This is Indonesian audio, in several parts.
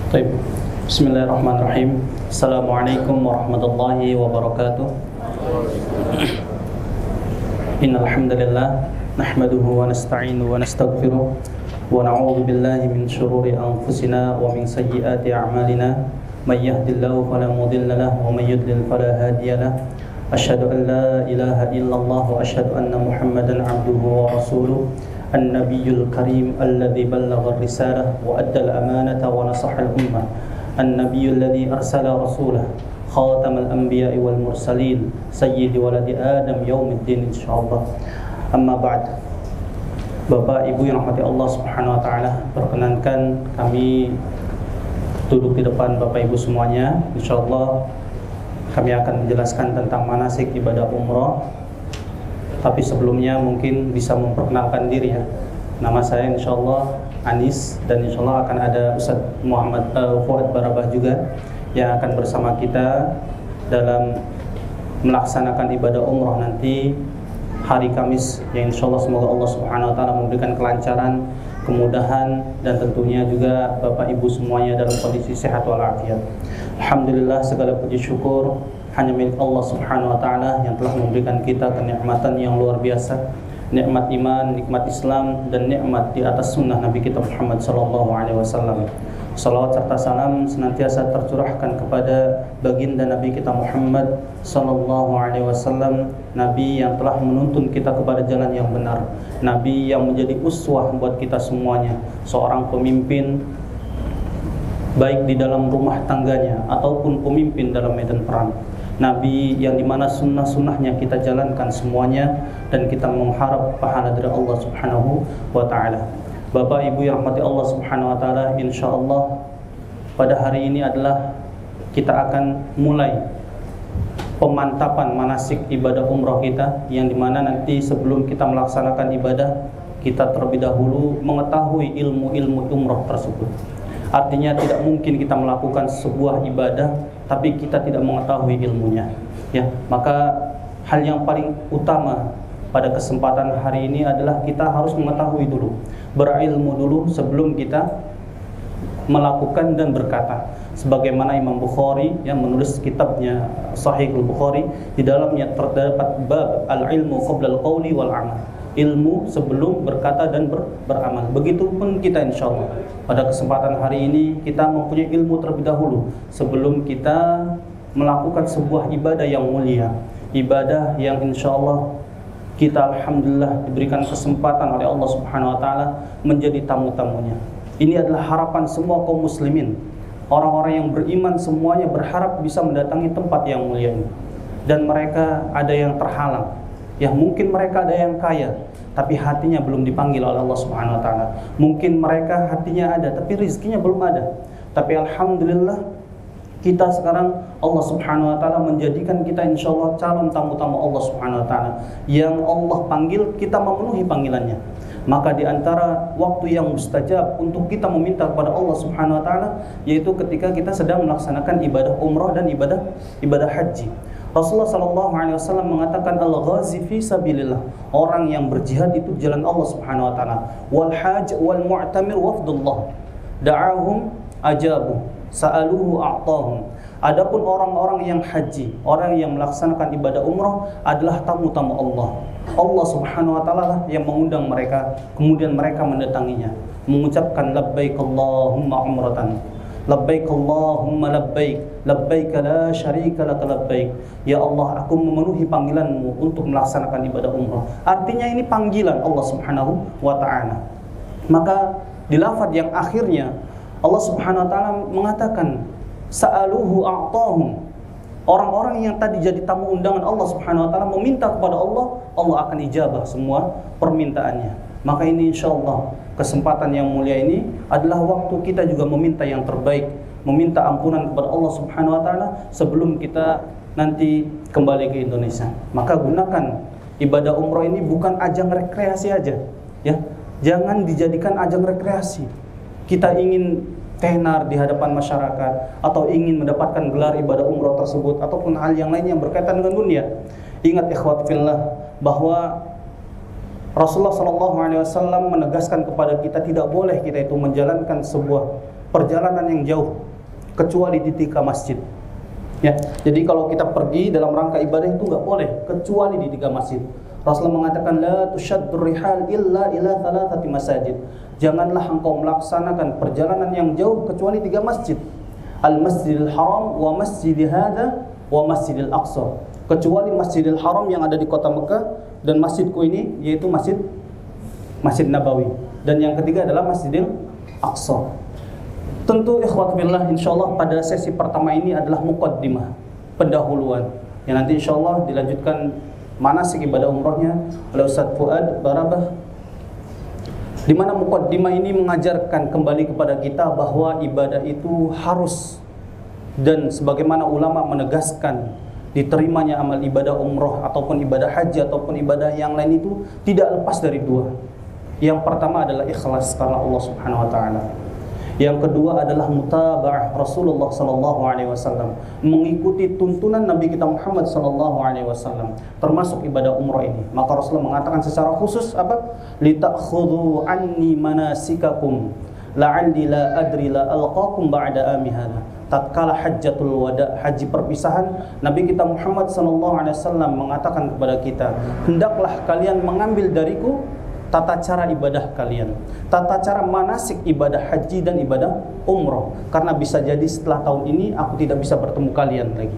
Baik. Bismillahirrahmanirrahim. Assalamualaikum warahmatullahi wabarakatuh. Innal hamdalillah nahmaduhu wa nasta'inuhu wa nastaghfiruh wa na'udzu billahi min shururi anfusina wa min sayyiati a'malina. May yahdihillahu fala mudilla lahu wa may yudlil fala hadiya lahu. Asyhadu an la ilaha illallah wa asyhadu anna Muhammadan 'abduhu wa rasuluh. An-Nabiyyul Karim alladzi ballagha ar-risalah wa adda al-amanata wa nasaha al-ummah. An-Nabiyyul ladzi arsala rasulahu khatamal anbiya'i wal mursalin sayyidi waladi Adam yaumiddin insyaallah. Amma ba'd. Bapak Ibu yang rahmati Allah Subhanahu wa taala, perkenankan kami duduk di depan Bapak Ibu semuanya. Insyaallah kami akan menjelaskan tentang manasik ibadah umrah. Tapi sebelumnya mungkin bisa memperkenalkan diri ya. Nama saya insyaallah Anis, dan insyaallah akan ada Ustaz Muhammad Fuad Barabah juga yang akan bersama kita dalam melaksanakan ibadah umrah nanti hari Kamis, yang insyaallah semoga Allah Subhanahu wa taala memberikan kelancaran, kemudahan, dan tentunya juga Bapak Ibu semuanya dalam kondisi sehat walafiat. Alhamdulillah, segala puji syukur hanya milik Allah Subhanahu wa taala yang telah memberikan kita kenikmatan yang luar biasa, nikmat iman, nikmat Islam, dan nikmat di atas sunnah Nabi kita Muhammad sallallahu alaihi wasallam. Salawat serta salam senantiasa tercurahkan kepada baginda Nabi kita Muhammad sallallahu alaihi wasallam, Nabi yang telah menuntun kita kepada jalan yang benar, Nabi yang menjadi uswah buat kita semuanya, seorang pemimpin baik di dalam rumah tangganya ataupun pemimpin dalam medan perang. Nabi yang dimana sunnah-sunnahnya kita jalankan semuanya, dan kita mengharap pahala dari Allah Subhanahu wa ta'ala. Bapak Ibu yang rahmati Allah Subhanahu wa ta'ala, insyaallah pada hari ini adalah kita akan mulai pemantapan manasik ibadah umrah kita, yang dimana nanti sebelum kita melaksanakan ibadah, kita terlebih dahulu mengetahui ilmu-ilmu umrah tersebut. Artinya tidak mungkin kita melakukan sebuah ibadah tapi kita tidak mengetahui ilmunya, ya. Maka hal yang paling utama pada kesempatan hari ini adalah kita harus mengetahui dulu, berilmu dulu sebelum kita melakukan dan berkata. Sebagaimana Imam Bukhari yang menulis kitabnya Sahih Al-Bukhari, di dalamnya terdapat bab al-ilmu qabla al-qawli wal amal. Ilmu sebelum berkata dan beramal. Begitupun kita insyaallah pada kesempatan hari ini kita mempunyai ilmu terlebih dahulu sebelum kita melakukan sebuah ibadah yang mulia, ibadah yang insyaallah kita alhamdulillah diberikan kesempatan oleh Allah Subhanahu wa taala menjadi tamu-tamunya. Ini adalah harapan semua kaum muslimin. Orang-orang yang beriman semuanya berharap bisa mendatangi tempat yang mulia ini. Dan mereka ada yang terhalang. Ya, mungkin mereka ada yang kaya tapi hatinya belum dipanggil oleh Allah Subhanahu wa taala. Mungkin mereka hatinya ada tapi rezekinya belum ada. Tapi alhamdulillah kita sekarang Allah Subhanahu wa taala menjadikan kita insyaallah calon tamu-tamu Allah Subhanahu wa taala yang Allah panggil, kita memenuhi panggilannya. Maka di antara waktu yang mustajab untuk kita meminta kepada Allah Subhanahu wa taala yaitu ketika kita sedang melaksanakan ibadah umrah dan ibadah haji. Rasulullah sallallahu alaihi wasallam mengatakan al-ghazi fi sabilillah, orang yang berjihad itu jalan Allah Subhanahu wa taala. Wal haj wal mu'tamir wafdullah, da'ahum ajabu, sa'aluhu a'tahum. Adapun orang-orang yang haji, orang yang melaksanakan ibadah umrah adalah tamu-tamu Allah. Allah Subhanahu wa taala yang mengundang mereka, kemudian mereka mendatanginya, mengucapkan labbaik Allahumma umratan, labbaik Allahumma labbaik, labbaik la syarika lak labbaik. Ya Allah, aku memenuhi panggilanmu untuk melaksanakan ibadah umrah. Artinya ini panggilan Allah Subhanahu wa taala. Maka di lafaz yang akhirnya Allah Subhanahu wa taala mengatakan sa'aluhu a'tahum. Orang-orang yang tadi jadi tamu undangan Allah Subhanahu wa taala meminta kepada Allah, Allah akan ijabah semua permintaannya. Maka ini insyaallah kesempatan yang mulia ini adalah waktu kita juga meminta yang terbaik, meminta ampunan kepada Allah Subhanahu wa taala sebelum kita nanti kembali ke Indonesia. Maka gunakan ibadah umrah ini bukan ajang rekreasi aja, ya. Jangan dijadikan ajang rekreasi. Kita ingin tenar di hadapan masyarakat atau ingin mendapatkan gelar ibadah umrah tersebut ataupun hal yang lain yang berkaitan dengan dunia. Ingat ikhwat fillah bahwa Rasulullah SAW menegaskan kepada kita tidak boleh kita itu menjalankan sebuah perjalanan yang jauh kecuali di 3 masjid. Ya, jadi kalau kita pergi dalam rangka ibadah itu nggak boleh kecuali di 3 masjid. Rasulullah mengatakan la tushaddur rihal illa ila 3 masajid. Janganlah engkau melaksanakan perjalanan yang jauh kecuali 3 masjid. Al-Masjidil Haram wa Masjid hadza wa Masjidil Aqsa. Kecuali Masjidil Haram yang ada di kota Mekah dan masjidku ini yaitu Masjid Nabawi. Dan yang ketiga adalah Masjidil Aqsa. Tentu ikhwat billah, insyaallah pada sesi pertama ini adalah muqaddimah, pendahuluan. Yang nanti insyaallah dilanjutkan manasik ibadah umrohnya oleh Ustaz Fuad Barabah. Di mana muqaddimah ini mengajarkan kembali kepada kita bahwa ibadah itu harus, dan sebagaimana ulama menegaskan diterimanya amal ibadah umroh ataupun ibadah haji ataupun ibadah yang lain itu tidak lepas dari 2. Yang pertama adalah ikhlas karena Allah Subhanahu wa taala. Yang kedua adalah mutaba'ah Rasulullah sallallahu alaihi wasallam, mengikuti tuntunan Nabi kita Muhammad sallallahu alaihi wasallam, termasuk ibadah umrah ini. Maka Rasulullah mengatakan secara khusus apa? Litakhudhu anni manasikakum la'alli la adri la alqakum ba'da ami hadha. Tatkala hajjatul wada, haji perpisahan, Nabi kita Muhammad sallallahu alaihi wasallam mengatakan kepada kita, hendaklah kalian mengambil dariku tata cara ibadah kalian, tata cara manasik ibadah haji dan ibadah umroh, karena bisa jadi setelah tahun ini aku tidak bisa bertemu kalian lagi.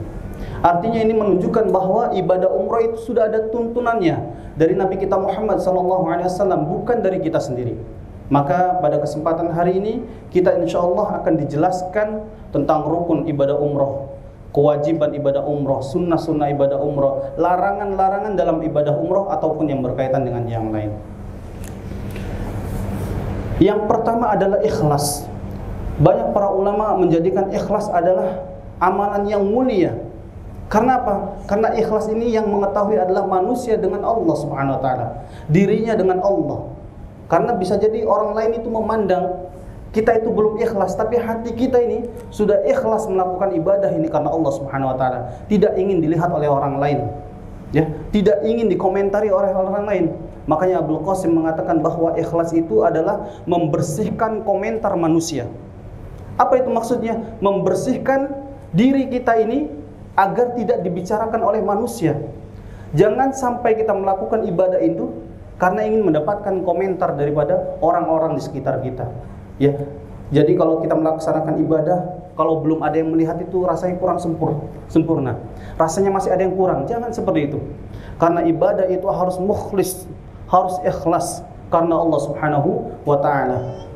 Artinya ini menunjukkan bahwa ibadah umroh itu sudah ada tuntunannya dari Nabi kita Muhammad SAW, bukan dari kita sendiri. Maka pada kesempatan hari ini kita insyaallah akan dijelaskan tentang rukun ibadah umroh, kewajiban ibadah umroh, sunnah-sunnah ibadah umroh, larangan-larangan dalam ibadah umroh ataupun yang berkaitan dengan yang lain. Yang pertama adalah ikhlas. Banyak para ulama menjadikan ikhlas adalah amalan yang mulia. Karena apa? Karena ikhlas ini yang mengetahui adalah manusia dengan Allah Subhanahu wa taala, dirinya dengan Allah. Karena bisa jadi orang lain itu memandang kita itu belum ikhlas, tapi hati kita ini sudah ikhlas melakukan ibadah ini karena Allah Subhanahu wa taala, tidak ingin dilihat oleh orang lain. Ya, tidak ingin dikomentari oleh orang lain. Makanya Abdul Qasim mengatakan bahwa ikhlas itu adalah membersihkan komentar manusia. Apa itu maksudnya? Membersihkan diri kita ini agar tidak dibicarakan oleh manusia. Jangan sampai kita melakukan ibadah itu karena ingin mendapatkan komentar daripada orang-orang di sekitar kita. Ya. Jadi kalau kita melaksanakan ibadah, kalau belum ada yang melihat itu rasanya kurang sempurna. Rasanya masih ada yang kurang. Jangan seperti itu. Karena ibadah itu harus mukhlis, harus ikhlas karena Allah Subhanahu wa taala.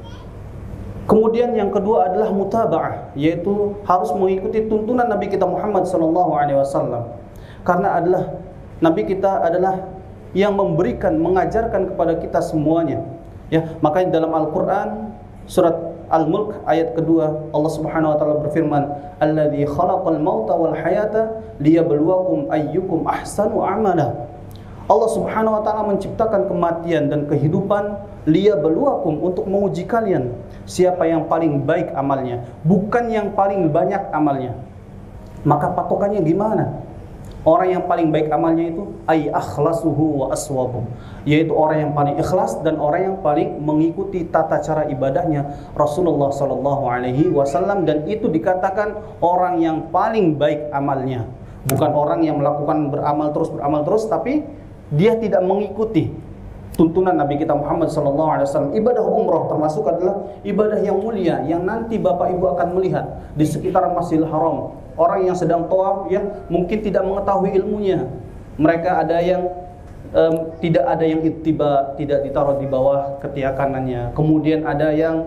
Kemudian yang kedua adalah mutaba'ah, yaitu harus mengikuti tuntunan Nabi kita Muhammad sallallahu alaihi wasallam. Karena adalah Nabi kita adalah yang memberikan, mengajarkan kepada kita semuanya. Ya, makanya dalam Al-Qur'an surat Al-Mulk ayat kedua Allah Subhanahu wa taala berfirman, "Alladzi khalaqal mauta wal hayata liyabluwakum ayyukum ahsanu amala." Allah Subhanahu wa taala menciptakan kematian dan kehidupan liyabluwakum, untuk menguji kalian siapa yang paling baik amalnya, bukan yang paling banyak amalnya. Maka patokannya gimana? Orang yang paling baik amalnya itu ay akhlasuhu wa aswabu, yaitu orang yang paling ikhlas dan orang yang paling mengikuti tata cara ibadahnya Rasulullah sallallahu alaihi wasallam, dan itu dikatakan orang yang paling baik amalnya, bukan orang yang melakukan beramal terus tapi dia tidak mengikuti tuntunan Nabi kita Muhammad sallallahu alaihi wasallam. Ibadah umrah termasuk adalah ibadah yang mulia yang nanti Bapak Ibu akan melihat di sekitar Masjidil Haram. Orang yang sedang tawaf ya mungkin tidak mengetahui ilmunya. Mereka ada yang tidak ada yang ittiba, tidak ditaruh di bawah ketiak kanannya. Kemudian ada yang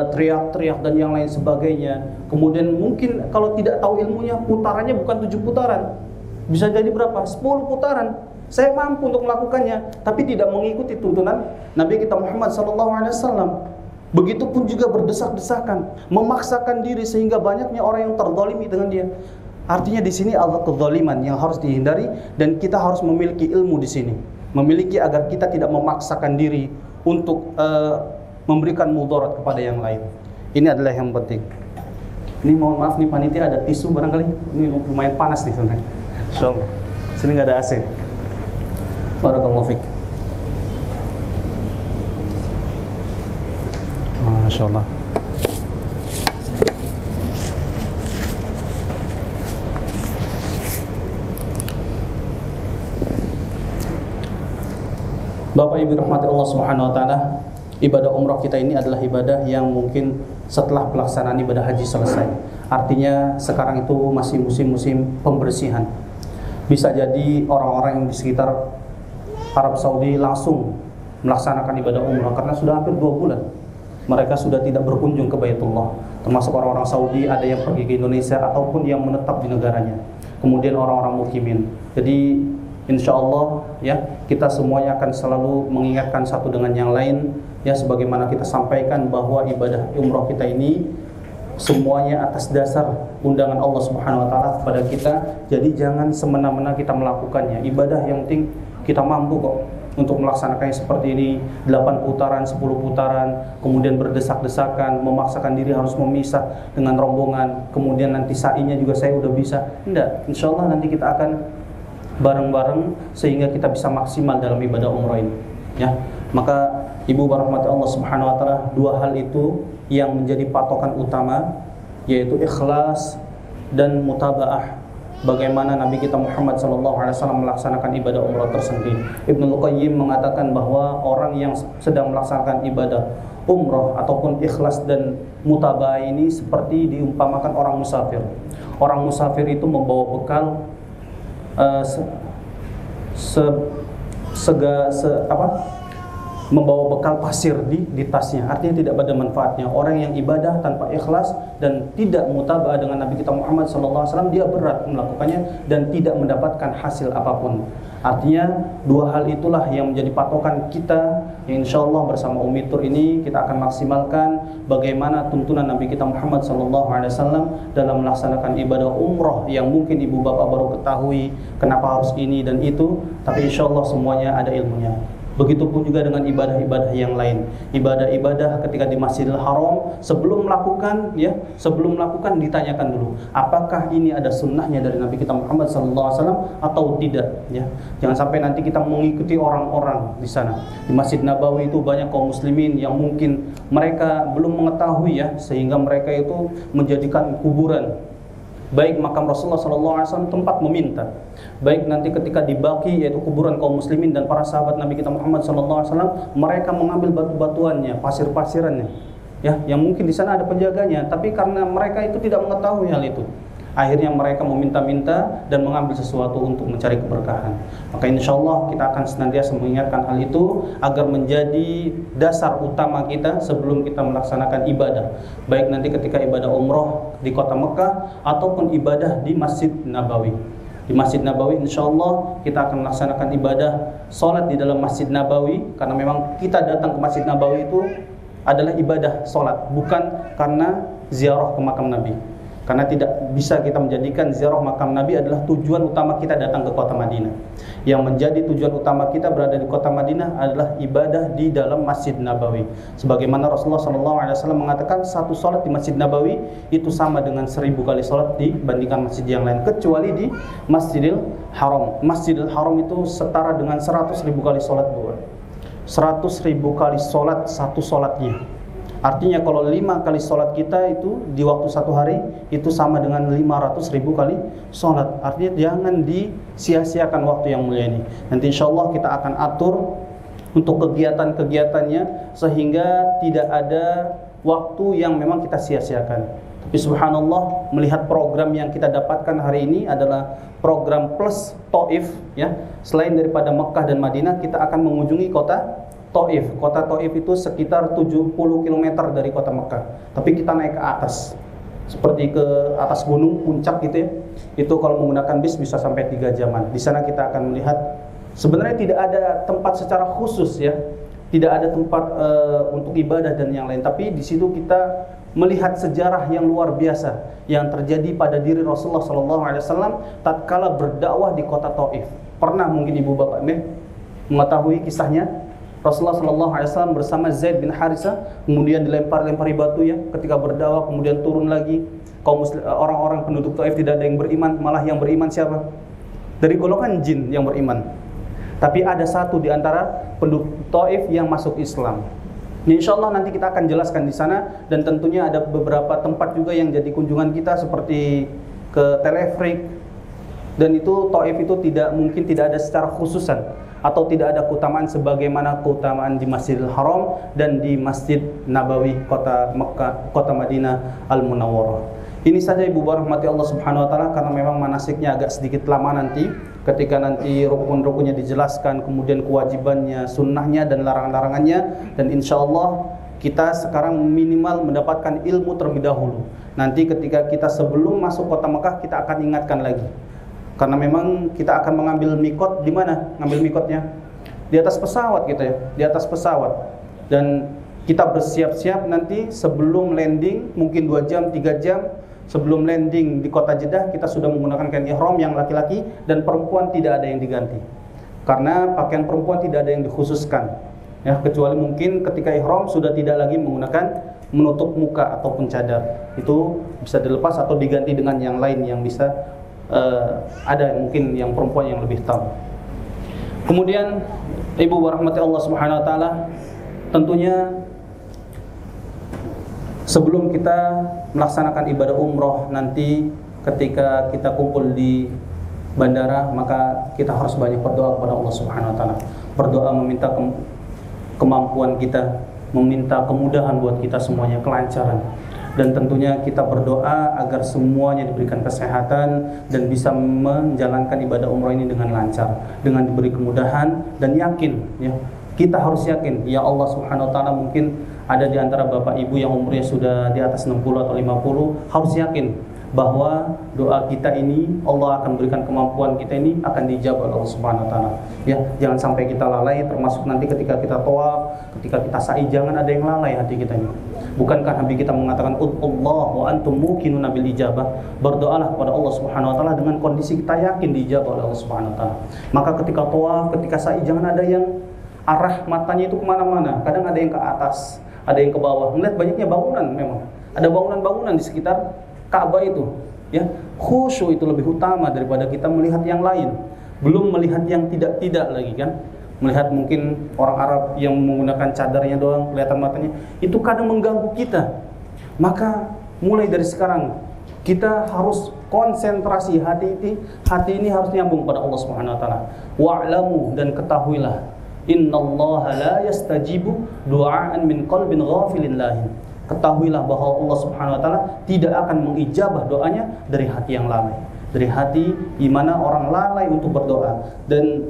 teriak-teriak dan yang lain sebagainya. Kemudian mungkin kalau tidak tahu ilmunya, putarannya bukan 7 putaran. Bisa jadi berapa? 10 putaran. Saya mampu untuk melakukannya, tapi tidak mengikuti tuntunan Nabi kita Muhammad SAW. Begitupun juga berdesak-desakan, memaksakan diri sehingga banyaknya orang yang terzalimi dengan dia. Artinya di sini ada kezaliman yang harus dihindari, dan kita harus memiliki ilmu di sini, memiliki agar kita tidak memaksakan diri untuk memberikan mudarat kepada yang lain. Ini adalah yang penting. Ini mohon maaf nih panitia, ada tisu barangkali. Ini lumayan panas nih sebenarnya. So, sini nggak ada AC. Barakallahu fiik. Masya Allah. Bapak Ibu rahmati Allah Subhanahu wa taala, ibadah umrah kita ini adalah ibadah yang mungkin setelah pelaksanaan ibadah haji selesai. Artinya sekarang itu masih musim-musim pembersihan. Bisa jadi orang-orang yang di sekitar Arab Saudi langsung melaksanakan ibadah umrah karena sudah hampir 2 bulan mereka sudah tidak berkunjung ke Baitullah. Termasuk orang-orang Saudi, ada yang pergi ke Indonesia ataupun yang menetap di negaranya. Kemudian orang-orang mukimin. Jadi insya Allah ya, kita semuanya akan selalu mengingatkan satu dengan yang lain ya, sebagaimana kita sampaikan bahwa ibadah umrah kita ini semuanya atas dasar undangan Allah Subhanahu wa taala kepada kita. Jadi jangan semena-mena kita melakukannya. Ibadah yang penting kita mampu kok untuk melaksanakannya seperti ini, 8 putaran, 10 putaran, kemudian berdesak-desakan, memaksakan diri harus memisah dengan rombongan, kemudian nanti sa'inya juga saya udah bisa. Enggak, insya Allah nanti kita akan bareng-bareng sehingga kita bisa maksimal dalam ibadah umrah ini ya. Maka Ibu rahmati Allah Subhanahu wa taala, 2 hal itu yang menjadi patokan utama, yaitu ikhlas dan mutaba'ah. Bagaimana Nabi kita Muhammad SAW melaksanakan ibadah umrah tersebut. Ibnu Qayyim mengatakan bahwa orang yang sedang melaksanakan ibadah umrah ataupun ikhlas dan mutaba'ah ini seperti diumpamakan orang musafir. Orang musafir itu membawa bekal membawa bekal pasir di tasnya, artinya tidak ada manfaatnya. Orang yang ibadah tanpa ikhlas dan tidak mutaba'ah dengan Nabi kita Muhammad SAW, dia berat melakukannya dan tidak mendapatkan hasil apapun. Artinya 2 hal itulah yang menjadi patokan kita. Insya Allah bersama Umi Tur ini kita akan maksimalkan bagaimana tuntunan Nabi kita Muhammad SAW dalam melaksanakan ibadah umrah yang mungkin ibu bapak baru ketahui kenapa harus ini dan itu, tapi insya Allah semuanya ada ilmunya. Begitupun juga dengan ibadah-ibadah yang lain. Ibadah-ibadah ketika di Masjidil Haram, sebelum melakukan ditanyakan dulu, apakah ini ada sunnahnya dari Nabi kita Muhammad SAW atau tidak ya. Jangan sampai nanti kita mengikuti orang-orang di sana. Di Masjid Nabawi itu banyak kaum muslimin yang mungkin mereka belum mengetahui ya, sehingga mereka itu menjadikan kuburan, baik makam Rasulullah SAW tempat meminta, baik nanti ketika di Baqi yaitu kuburan kaum muslimin dan para sahabat Nabi kita Muhammad SAW, mereka mengambil batu-batuannya, pasir-pasirannya ya, yang mungkin di sana ada penjaganya, tapi karena mereka itu tidak mengetahui hal itu, akhirnya mereka meminta-minta dan mengambil sesuatu untuk mencari keberkahan. Maka insya Allah kita akan senantiasa mengingatkan hal itu agar menjadi dasar utama kita sebelum kita melaksanakan ibadah, baik nanti ketika ibadah umroh di kota Mekah ataupun ibadah di Masjid Nabawi. Di Masjid Nabawi insya Allah kita akan melaksanakan ibadah sholat di dalam Masjid Nabawi, karena memang kita datang ke Masjid Nabawi itu adalah ibadah sholat, bukan karena ziarah ke makam Nabi. Karena tidak bisa kita menjadikan ziarah makam Nabi adalah tujuan utama kita datang ke kota Madinah. Yang menjadi tujuan utama kita berada di kota Madinah adalah ibadah di dalam Masjid Nabawi. Sebagaimana Rasulullah SAW mengatakan, satu sholat di Masjid Nabawi itu sama dengan 1000 kali sholat dibandingkan masjid yang lain, kecuali di Masjidil Haram. Masjidil Haram itu setara dengan 100.000 kali sholat, 100.000 kali sholat satu sholatnya. Artinya kalau 5 kali sholat kita itu di waktu 1 hari itu sama dengan 500.000 kali sholat. Artinya jangan disia-siakan waktu yang mulia ini. Nanti insya Allah kita akan atur untuk kegiatan-kegiatannya sehingga tidak ada waktu yang memang kita sia-siakan. Tapi subhanallah, melihat program yang kita dapatkan hari ini adalah program plus Taif ya. Selain daripada Mekah dan Madinah, kita akan mengunjungi kota Taif. Kota Taif itu sekitar 70 km dari kota Mekah. Tapi kita naik ke atas, seperti ke atas gunung, puncak gitu ya. Itu kalau menggunakan bis bisa sampai 3 jaman. Di sana kita akan melihat, sebenarnya tidak ada tempat secara khusus ya, tidak ada tempat untuk ibadah dan yang lain. Tapi di situ kita melihat sejarah yang luar biasa yang terjadi pada diri Rasulullah SAW tatkala berdakwah di kota Taif. Pernah mungkin ibu bapak mengetahui kisahnya? Rasulullah SAW bersama Zaid bin Harithah kemudian dilempari batu ya ketika berdakwah, kemudian turun lagi. Orang-orang penduduk Taif tidak ada yang beriman, malah yang beriman siapa? Dari golongan jin yang beriman. Tapi ada satu di antara penduduk Taif yang masuk Islam. Insya Allah nanti kita akan jelaskan di sana, dan tentunya ada beberapa tempat juga yang jadi kunjungan kita seperti ke Telefrik. Dan itu Taif itu tidak ada secara khususan. atau tidak ada keutamaan sebagaimana keutamaan di Masjidil Haram dan di Masjid Nabawi kota Mekah, kota Madinah Al-Munawwarah. Ini saja Ibu rahmati Allah Subhanahu wa taala, karena memang manasiknya agak sedikit lama nanti ketika nanti rukun-rukunnya dijelaskan, kemudian kewajibannya, sunnahnya dan larangan-larangannya, dan insyaallah kita sekarang minimal mendapatkan ilmu terlebih dahulu. Nanti ketika kita sebelum masuk kota Mekah kita akan ingatkan lagi. Karena memang kita akan mengambil mikot di mana? Ngambil mikotnya di atas pesawat gitu ya, di atas pesawat. Dan kita bersiap-siap nanti sebelum landing, mungkin 2 jam, 3 jam sebelum landing di kota Jeddah, kita sudah menggunakan kain ihram yang laki-laki, dan perempuan tidak ada yang diganti. Karena pakaian perempuan tidak ada yang dikhususkan. Ya, kecuali mungkin ketika ihram sudah tidak lagi menggunakan menutup muka ataupun cadar. Itu bisa dilepas atau diganti dengan yang lain yang bisa ada mungkin yang perempuan yang lebih tahu. Kemudian Ibu rahmati Allah Subhanahu wa taala, tentunya sebelum kita melaksanakan ibadah umroh nanti ketika kita kumpul di bandara, maka kita harus banyak berdoa kepada Allah Subhanahu wa taala. Berdoa meminta kemampuan kita, meminta kemudahan buat kita semuanya, kelancaran. Dan tentunya kita berdoa agar semuanya diberikan kesehatan dan bisa menjalankan ibadah umrah ini dengan lancar, dengan diberi kemudahan dan yakin ya. Kita harus yakin, ya Allah Subhanahu wa taala, mungkin ada di antara Bapak Ibu yang umurnya sudah di atas 60 atau 50, harus yakin bahwa doa kita ini Allah akan berikan kemampuan kita ini akan dijawab oleh Allah Subhanahu wa taala. Ya, jangan sampai kita lalai, termasuk nanti ketika kita tawaf, ketika kita sa'i, jangan ada yang lalai hati kita ini. Bukankah Nabi kita mengatakan Allah wa antum muqinun bil ijabah? Berdoalah kepada Allah Subhanahu wa taala dengan kondisi kita yakin dijawab oleh Allah Subhanahu wa taala. Maka ketika tawaf, ketika sa'i, jangan ada yang arah matanya itu kemana-mana. Kadang ada yang ke atas, ada yang ke bawah. Melihat banyaknya bangunan, memang ada bangunan-bangunan di sekitar Ka'bah itu, ya. Khusyuk itu lebih utama daripada kita melihat yang lain. Belum melihat yang tidak-tidak lagi kan. Melihat mungkin orang Arab yang menggunakan cadarnya doang, kelihatan matanya, itu kadang mengganggu kita. Maka mulai dari sekarang kita harus konsentrasi hati ini harus nyambung pada Allah Subhanahu wa taala. Wa'lamu, dan ketahuilah, innallaha la yastajibu du'aan min qalbin ghafilin lahin. Ketahuilah bahwa Allah Subhanahu wa taala tidak akan mengijabah doanya dari hati yang lalai, dari hati di mana orang lalai untuk berdoa. Dan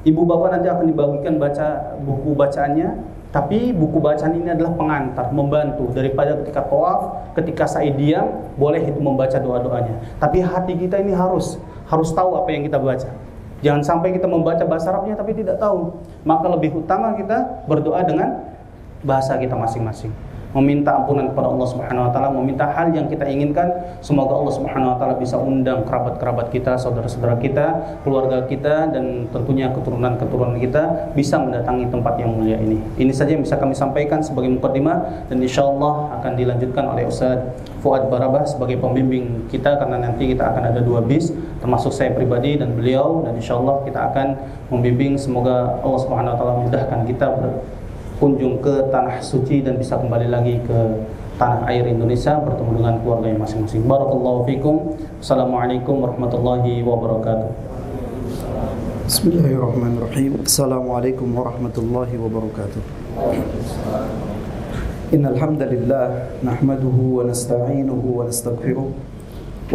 ibu bapak nanti akan dibagikan baca buku bacaannya, tapi buku bacaan ini adalah pengantar, membantu daripada ketika tawaf, ketika sa'i diam, boleh itu membaca doa-doanya. Tapi hati kita ini harus tahu apa yang kita baca. Jangan sampai kita membaca bahasa Arabnya tapi tidak tahu. Maka lebih utama kita berdoa dengan bahasa kita masing-masing. Meminta ampunan kepada Allah Subhanahu wa taala, meminta hal yang kita inginkan. Semoga Allah Subhanahu wa taala bisa undang kerabat-kerabat kita, saudara-saudara kita, keluarga kita, dan tentunya keturunan-keturunan kita bisa mendatangi tempat yang mulia ini. Ini saja yang bisa kami sampaikan sebagai mukadimah, dan insyaallah akan dilanjutkan oleh Ustaz Fuad Barabah sebagai pembimbing kita, karena nanti kita akan ada 2 bis, termasuk saya pribadi dan beliau, dan insyaallah kita akan membimbing. Semoga Allah Subhanahu wa taala mudahkan kita kunjung ke tanah suci dan bisa kembali lagi ke tanah air Indonesia bertemu dengan keluarga yang masing-masing. Barakallahu fikum. Assalamualaikum warahmatullahi wabarakatuh. Bismillahirrahmanirrahim. Assalamualaikum warahmatullahi wabarakatuh. Innal hamdalillah nahmaduhu wa nasta'inuhu wa nastaghfiruh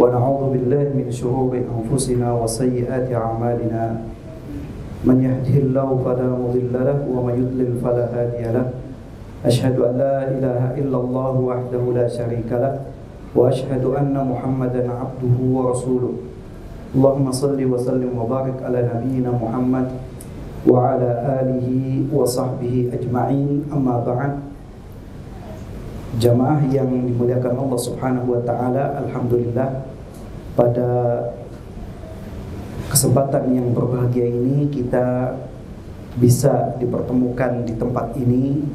wa na'udzu billahi min shururi anfusina wa sayyiati a'malina. من يهده الله فلا مضل له ومن يضلل فلا هادي له أشهد أن لا إله إلا الله وحده لا شريك له وأشهد أن محمدا عبده ورسوله اللهم صل وسلم وبارك على نبينا محمد وعلى آله وصحبه أجمعين أما بعد. Jamaah yang dimuliakan Allah Subhanahu wa taala, alhamdulillah pada kesempatan yang berbahagia ini kita bisa dipertemukan di tempat ini,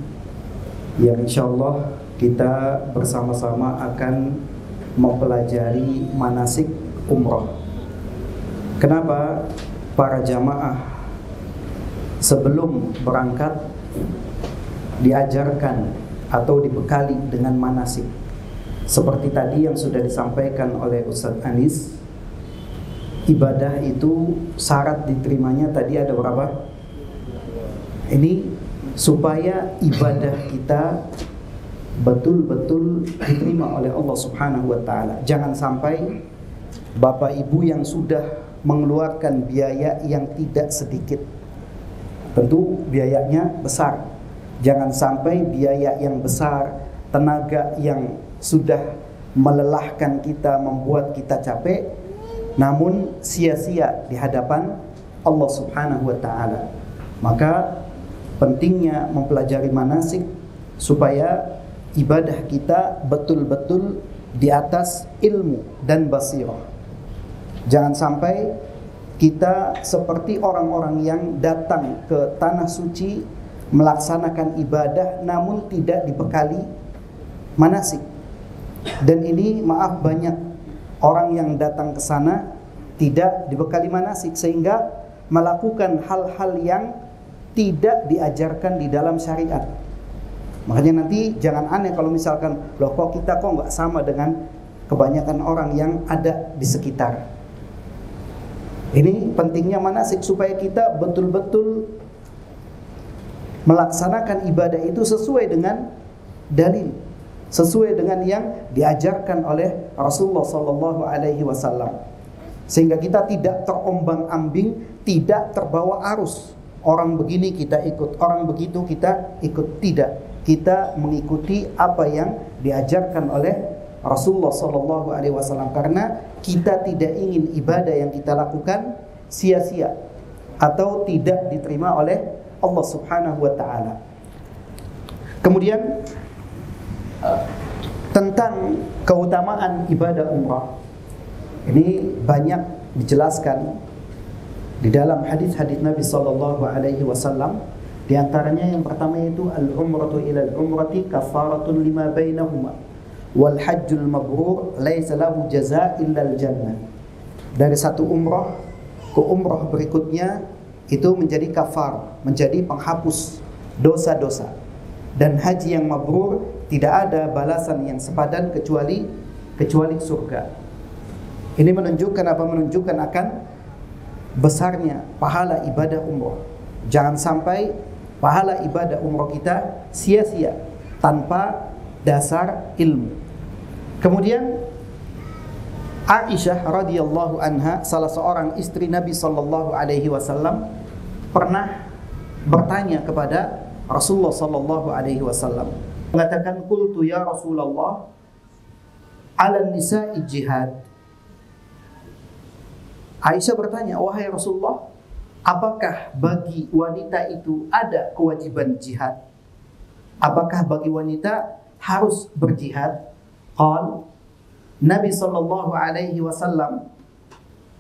yang insyaallah kita bersama-sama akan mempelajari manasik umroh. Kenapa para jamaah sebelum berangkat diajarkan atau dibekali dengan manasik seperti tadi yang sudah disampaikan oleh Ustadz Anis? Ibadah itu syarat diterimanya tadi ada berapa? Ini supaya ibadah kita betul-betul diterima oleh Allah Subhanahu wa taala. Jangan sampai Bapak Ibu yang sudah mengeluarkan biaya yang tidak sedikit, tentu biayanya besar. Jangan sampai biaya yang besar, tenaga yang sudah melelahkan kita, membuat kita capek, namun sia-sia di hadapan Allah Subhanahu wa taala. Maka pentingnya mempelajari manasik supaya ibadah kita betul-betul di atas ilmu dan basirah. Jangan sampai kita seperti orang-orang yang datang ke tanah suci melaksanakan ibadah namun tidak dibekali manasik. Dan ini maaf, banyak orang yang datang ke sana tidak dibekali manasik sehingga melakukan hal-hal yang tidak diajarkan di dalam syariat. Makanya nanti jangan aneh kalau misalkan, loh kok kita kok nggak sama dengan kebanyakan orang yang ada di sekitar. Ini pentingnya manasik supaya kita betul-betul melaksanakan ibadah itu sesuai dengan dalil, sesuai dengan yang diajarkan oleh Rasulullah sallallahu alaihi wasallam. Sehingga kita tidak terombang-ambing, tidak terbawa arus. Orang begini kita ikut, orang begitu kita ikut, tidak. Kita mengikuti apa yang diajarkan oleh Rasulullah sallallahu alaihi wasallam karena kita tidak ingin ibadah yang kita lakukan sia-sia atau tidak diterima oleh Allah Subhanahu wa taala. Kemudian tentang keutamaan ibadah umrah. Ini banyak dijelaskan di dalam hadis-hadis Nabi sallallahu alaihi wasallam. Di antaranya yang pertama itu al-umratu ila al-umrati kafaratun lima bainahuma wal hajjul mabrur laisa lahu jazaa illa al-jannah. Dari satu umrah ke umrah berikutnya itu menjadi kafar, menjadi penghapus dosa-dosa. Dan haji yang mabrur tidak ada balasan yang sepadan kecuali surga. Ini menunjukkan apa? Menunjukkan akan besarnya pahala ibadah umrah. Jangan sampai pahala ibadah umrah kita sia-sia tanpa dasar ilmu. Kemudian Aisyah radhiyallahu anha, salah seorang istri Nabi sallallahu alaihi wasallam, pernah bertanya kepada Rasulullah sallallahu alaihi wasallam, mengatakan, qultu ya Rasulullah, 'ala nisa'i jihad. Aisyah bertanya, wahai Rasulullah, apakah bagi wanita itu ada kewajiban jihad? Apakah bagi wanita harus berjihad? Qal, Nabi sallallahu alaihi wasallam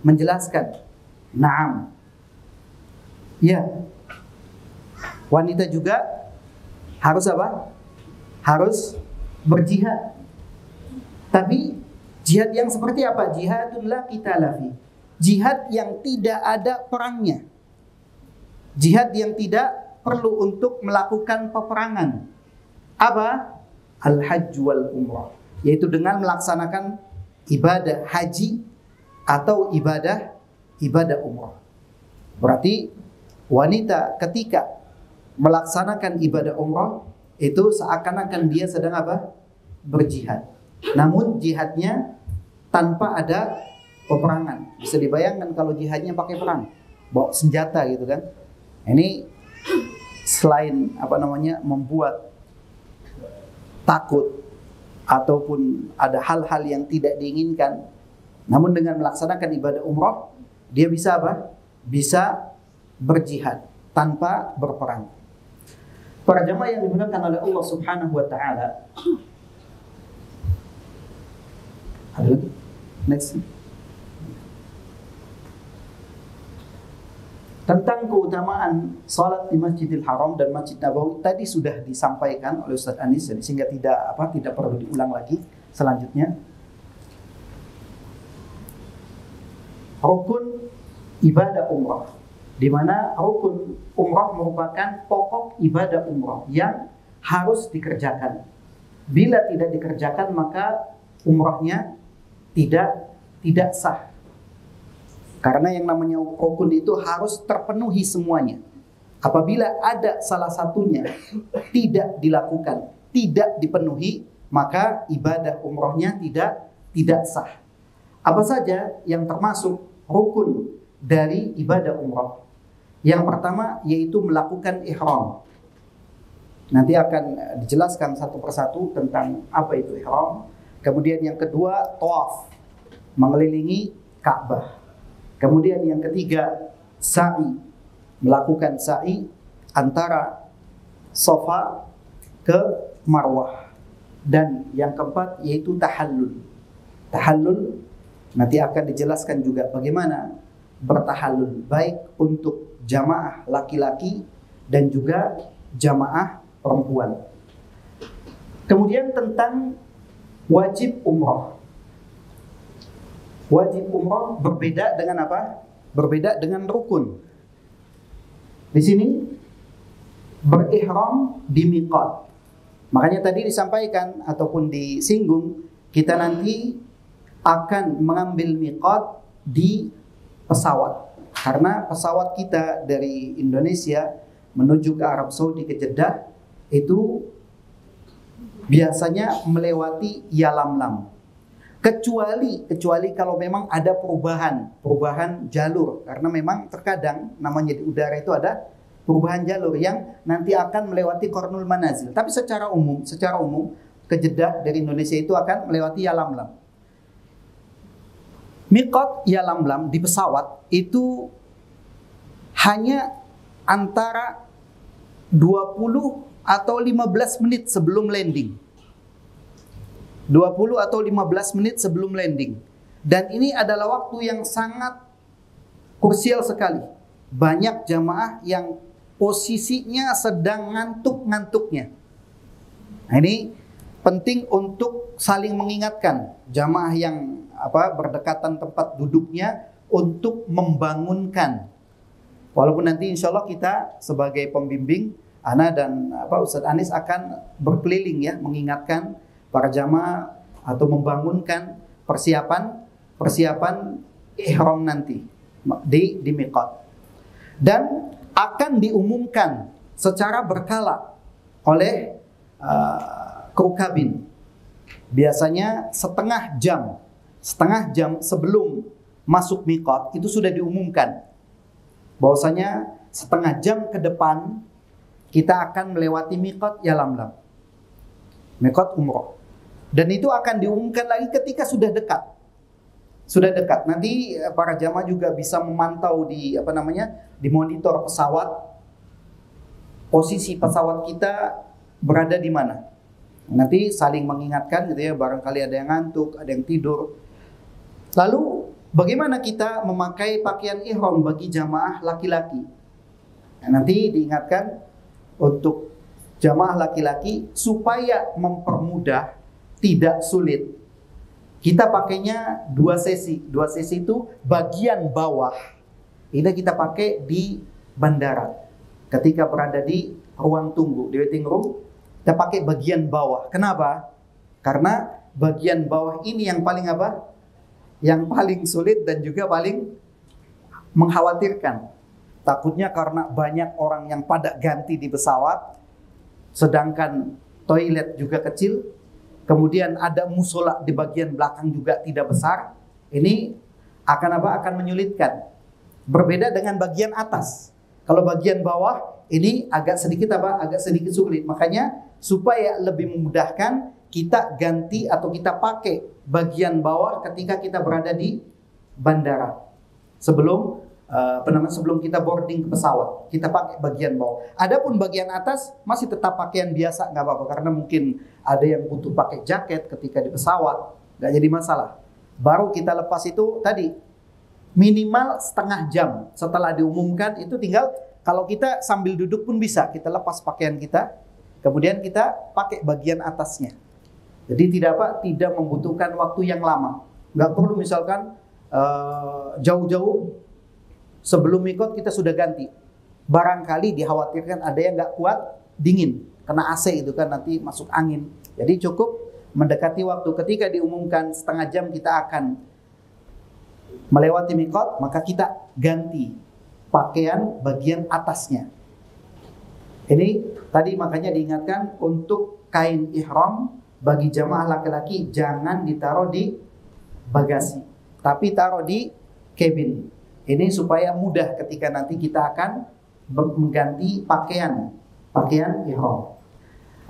menjelaskan, na'am. Ya. Wanita juga harus apa? Harus berjihad. Tapi jihad yang seperti apa? Jihadun la qitala fi. Jihad yang tidak ada perangnya. Jihad yang tidak perlu untuk melakukan peperangan. Apa? Al-hajj wal umrah. Yaitu dengan melaksanakan ibadah haji atau ibadah umrah. Berarti wanita ketika melaksanakan ibadah umrah itu seakan-akan dia sedang apa? Berjihad. Namun jihadnya tanpa ada peperangan. Bisa dibayangkan kalau jihadnya pakai perang, bawa senjata gitu kan. Ini selain membuat takut ataupun ada hal-hal yang tidak diinginkan, namun dengan melaksanakan ibadah umrah dia bisa apa? Bisa berjihad tanpa berperang. Para jemaah yang dimuliakan oleh Allah Subhanahu wa taala. Ada lagi? Next. Tentang keutamaan salat di Masjidil Haram dan Masjid Nabawi tadi sudah disampaikan oleh Ustaz Anis, sehingga tidak perlu diulang lagi. Selanjutnya, rukun ibadah umrah, di mana rukun umrah merupakan pokok ibadah umrah yang harus dikerjakan. Bila tidak dikerjakan maka umrahnya tidak sah. Karena yang namanya rukun itu harus terpenuhi semuanya. Apabila ada salah satunya tidak dilakukan, tidak dipenuhi, maka ibadah umrohnya tidak sah. Apa saja yang termasuk rukun dari ibadah umroh? Yang pertama yaitu melakukan ihram. Nanti akan dijelaskan satu persatu tentang apa itu ihram. Kemudian yang kedua, tawaf, mengelilingi Ka'bah. Kemudian yang ketiga, sa'i, melakukan sa'i antara Safa ke Marwah. Dan yang keempat yaitu tahallul. Tahallul nanti akan dijelaskan juga bagaimana bertahallul, baik untuk jamaah laki-laki dan juga jamaah perempuan. Kemudian tentang wajib umroh. Wajib umroh berbeda dengan apa? Berbeda dengan rukun. Di sini berihram di miqat. Makanya tadi disampaikan ataupun disinggung, kita nanti akan mengambil miqat di pesawat. Karena pesawat kita dari Indonesia menuju ke Arab Saudi, ke Jeddah, itu biasanya melewati Yalamlam. Kecuali kalau memang ada perubahan jalur, karena memang terkadang namanya di udara itu ada perubahan jalur yang nanti akan melewati Qarnul Manazil. Tapi secara umum ke Jeddah dari Indonesia itu akan melewati Yalamlam. Miqat Yalamlam di pesawat itu hanya antara 20 atau 15 menit sebelum landing. 20 atau 15 menit sebelum landing. Dan ini adalah waktu yang sangat krusial sekali. Banyak jamaah yang posisinya sedang ngantuk-ngantuknya. Nah, ini penting untuk saling mengingatkan jamaah yang berdekatan tempat duduknya untuk membangunkan. Walaupun nanti insya Allah kita sebagai pembimbing, Ana dan Ustadz Anis akan berkeliling ya, mengingatkan para jamaah atau membangunkan persiapan ihram nanti di miqat. Dan akan diumumkan secara berkala oleh kru kabin. Biasanya setengah jam sebelum masuk miqat itu sudah diumumkan bahwasanya setengah jam ke depan kita akan melewati miqat Yalamlam, miqat umroh. Dan itu akan diumumkan lagi ketika sudah dekat. Nanti para jamaah juga bisa memantau di di monitor pesawat, posisi pesawat kita berada di mana. Nanti saling mengingatkan gitu ya, barangkali ada yang ngantuk, ada yang tidur. Lalu bagaimana kita memakai pakaian ihram bagi jamaah laki-laki? Nah, nanti diingatkan untuk jamaah laki-laki supaya mempermudah, tidak sulit. Kita pakainya dua sesi. Dua sesi itu bagian bawah. Ini kita pakai di bandara. Ketika berada di ruang tunggu, di waiting room, kita pakai bagian bawah. Kenapa? Karena bagian bawah ini yang paling yang paling sulit dan juga paling mengkhawatirkan. Takutnya karena banyak orang yang pada ganti di pesawat, sedangkan toilet juga kecil, kemudian ada musola di bagian belakang juga tidak besar, ini akan menyulitkan. Berbeda dengan bagian atas. Kalau bagian bawah ini agak sedikit sulit. Makanya supaya lebih memudahkan, kita ganti atau kita pakai bagian bawah ketika kita berada di bandara. Sebelum kita boarding ke pesawat, kita pakai bagian bawah. Adapun bagian atas masih tetap pakaian biasa, nggak apa-apa, karena mungkin ada yang butuh pakai jaket ketika di pesawat, nggak jadi masalah. Baru kita lepas itu tadi minimal setengah jam setelah diumumkan, itu tinggal kalau kita sambil duduk pun bisa kita lepas pakaian kita, kemudian kita pakai bagian atasnya. Jadi tidak membutuhkan waktu yang lama. Nggak perlu misalkan jauh-jauh sebelum miqat kita sudah ganti. Barangkali dikhawatirkan ada yang nggak kuat, dingin, kena AC itu kan nanti masuk angin. Jadi cukup mendekati waktu. Ketika diumumkan setengah jam kita akan melewati miqat, maka kita ganti pakaian bagian atasnya. Ini tadi makanya diingatkan untuk kain ihram bagi jamaah laki-laki jangan ditaruh di bagasi, tapi taruh di cabin. Ini supaya mudah ketika nanti kita akan mengganti pakaian ihram.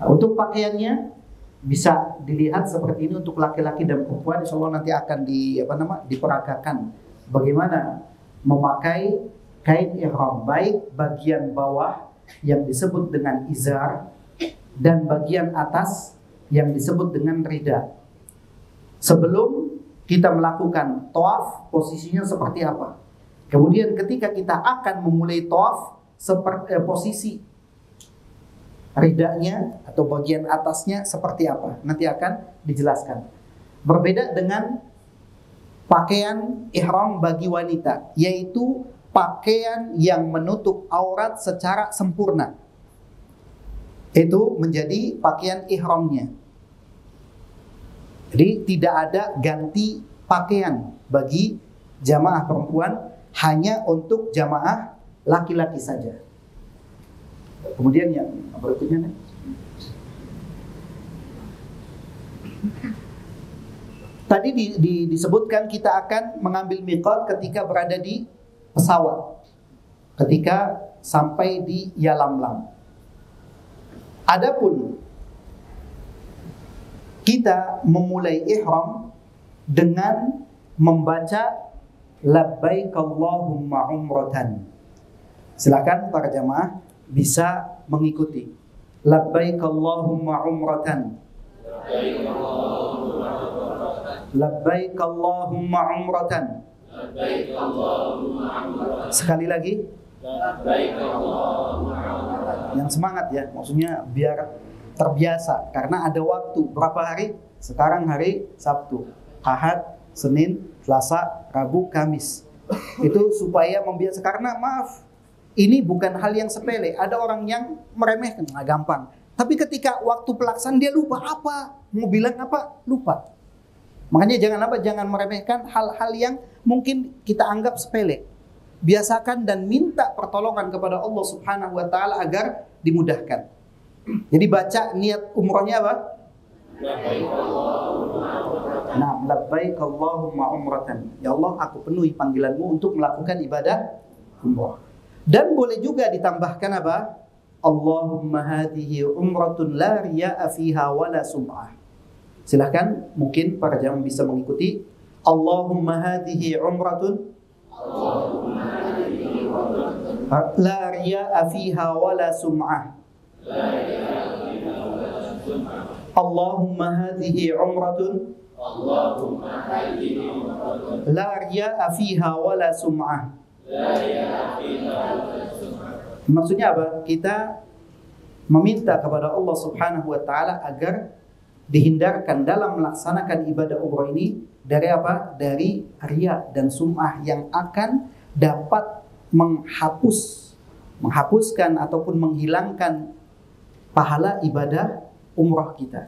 Untuk pakaiannya bisa dilihat seperti ini untuk laki-laki dan perempuan. Insyaallah nanti akan diperagakan bagaimana memakai kain ihram, baik bagian bawah yang disebut dengan izar dan bagian atas yang disebut dengan rida. Sebelum kita melakukan tawaf, posisinya seperti apa? Kemudian ketika kita akan memulai tawaf, posisi ridanya atau bagian atasnya seperti apa? Nanti akan dijelaskan. Berbeda dengan pakaian ihram bagi wanita, yaitu pakaian yang menutup aurat secara sempurna. Itu menjadi pakaian ihramnya. Jadi tidak ada ganti pakaian bagi jamaah perempuan, hanya untuk jamaah laki-laki saja. Kemudian yang berikutnya, tadi disebutkan kita akan mengambil miqat ketika berada di pesawat, ketika sampai di Yalamlam. Adapun kita memulai ihram dengan membaca labbaik Allahumma umratan. Silakan para jamaah bisa mengikuti. Labbaik Allahumma umratan. Labbaik Allahumma umratan. Sekali lagi. Yang semangat ya, maksudnya biar terbiasa, karena ada waktu berapa hari? Sekarang hari Sabtu, Ahad, Senin, Selasa, Rabu, Kamis. Itu supaya membiasa, karena maaf, ini bukan hal yang sepele. Ada orang yang meremehkan, gampang. Tapi ketika waktu pelaksanaan dia lupa apa, mau bilang apa, lupa. Makanya jangan meremehkan hal-hal yang mungkin kita anggap sepele. Biasakan dan minta pertolongan kepada Allah Subhanahu wa taala agar dimudahkan. Jadi baca niat umrohnya apa? Nah, labbaik Allahumma umratan. Ya Allah, aku penuhi panggilanmu untuk melakukan ibadah umrah. Dan boleh juga ditambahkan apa? Allahumma hadhihi umratun la riya'a fiha wala sum'ah. Silahkan, mungkin para jamaah bisa mengikuti. Allahumma hadhihi umratun la riya'a fiha wala sum'ah. Allahumma hadhihi umratun la riya'a fiha wala sum'ah. Maksudnya apa? Kita meminta kepada Allah Subhanahu wa taala agar dihindarkan dalam melaksanakan ibadah umrah ini dari apa? Dari riya dan sum'ah yang akan dapat menghapuskan ataupun menghilangkan pahala ibadah umrah kita.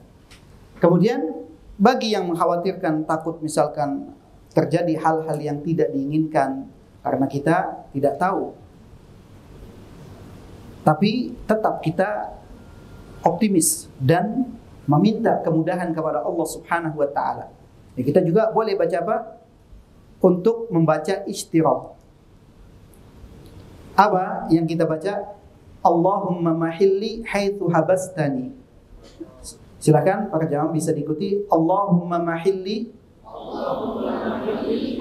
Kemudian bagi yang mengkhawatirkan takut misalkan terjadi hal-hal yang tidak diinginkan karena kita tidak tahu, tapi tetap kita optimis dan meminta kemudahan kepada Allah Subhanahu wa taala. Ya, kita juga boleh baca apa? Untuk membaca istighfar. Apa yang kita baca? Allahumma mahilli haitsu habastani. Silakan para jamaah bisa diikuti. Allahumma mahilli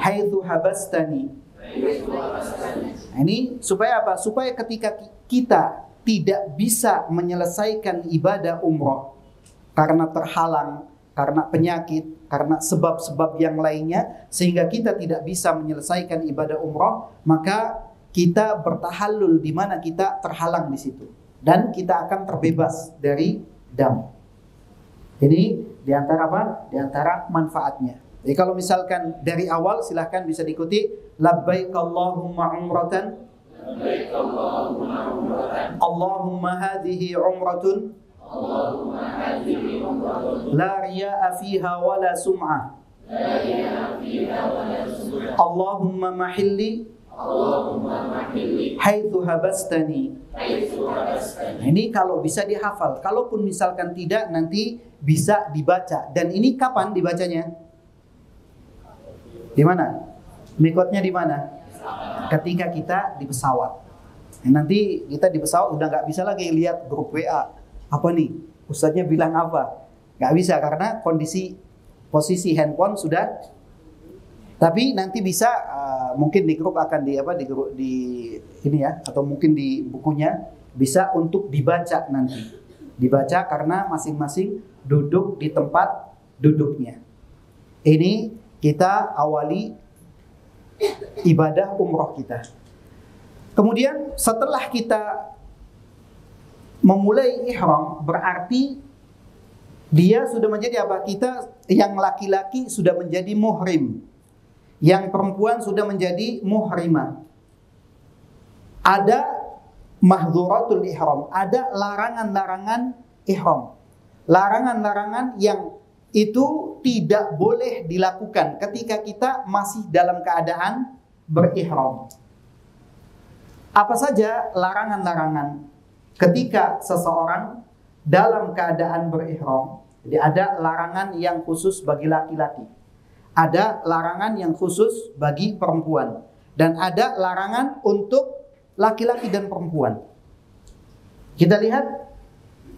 haitsu habastani. Nah, ini supaya apa? Supaya ketika kita tidak bisa menyelesaikan ibadah umrah karena terhalang, karena penyakit, karena sebab-sebab yang lainnya, sehingga kita tidak bisa menyelesaikan ibadah umrah, maka kita bertahallul di mana kita terhalang di situ, dan kita akan terbebas dari dam. Ini diantara apa? Diantara manfaatnya. Jadi kalau misalkan dari awal, silahkan bisa diikuti. Labbaik Allahumma umratan. Labbaik Allahumma umratan. Allahumma hadhihi umratun. Allahumma hadhihi umratun. La riya'a fiha wala sum'ah. La riya'a fiha wala sum'ah. Allahumma mahilli. haitsu habastani. Nah, ini kalau bisa dihafal. Kalaupun misalkan tidak, nanti bisa dibaca. Dan ini kapan dibacanya? Di mana? Mikotnya di mana? Ketika kita di pesawat. Nah, nanti kita di pesawat udah nggak bisa lagi lihat grup WA. Apa nih? Ustadznya bilang apa? Nggak bisa karena posisi handphone sudah. Tapi nanti bisa mungkin di grup akan di ini ya, atau mungkin di bukunya bisa untuk dibaca nanti. Dibaca karena masing-masing duduk di tempat duduknya. Ini kita awali ibadah umroh kita. Kemudian setelah kita memulai ihram, berarti dia sudah menjadi apa? Kita yang laki-laki sudah menjadi muhrim. Yang perempuan sudah menjadi muhrimah. Ada mahdhuratul ihram, ada larangan-larangan ihram. Larangan-larangan yang itu tidak boleh dilakukan ketika kita masih dalam keadaan berihram. Apa saja larangan-larangan ketika seseorang dalam keadaan berihram? Jadi ada larangan yang khusus bagi laki-laki. Ada larangan yang khusus bagi perempuan. Dan ada larangan untuk laki-laki dan perempuan. Kita lihat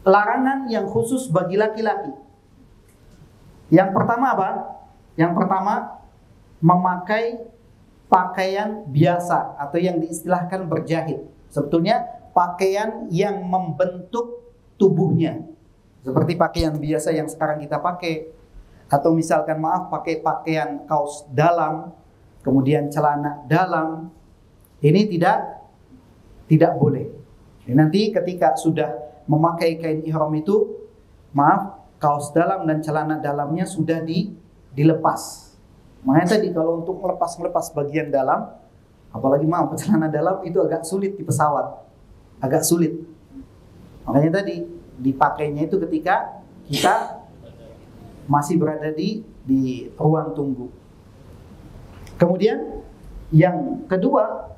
larangan yang khusus bagi laki-laki. Yang pertama apa? Yang pertama, memakai pakaian biasa atau yang diistilahkan berjahit. Sebetulnya pakaian yang membentuk tubuhnya. Seperti pakaian biasa yang sekarang kita pakai. Atau misalkan pakai pakaian kaos dalam, kemudian celana dalam. Ini tidak boleh. Nanti ketika sudah memakai kain ihram itu, kaos dalam dan celana dalamnya sudah dilepas. Makanya tadi kalau untuk melepas bagian dalam, apalagi celana dalam itu agak sulit di pesawat. Agak sulit. Makanya tadi dipakainya itu ketika kita masih berada di ruang tunggu. Kemudian yang kedua,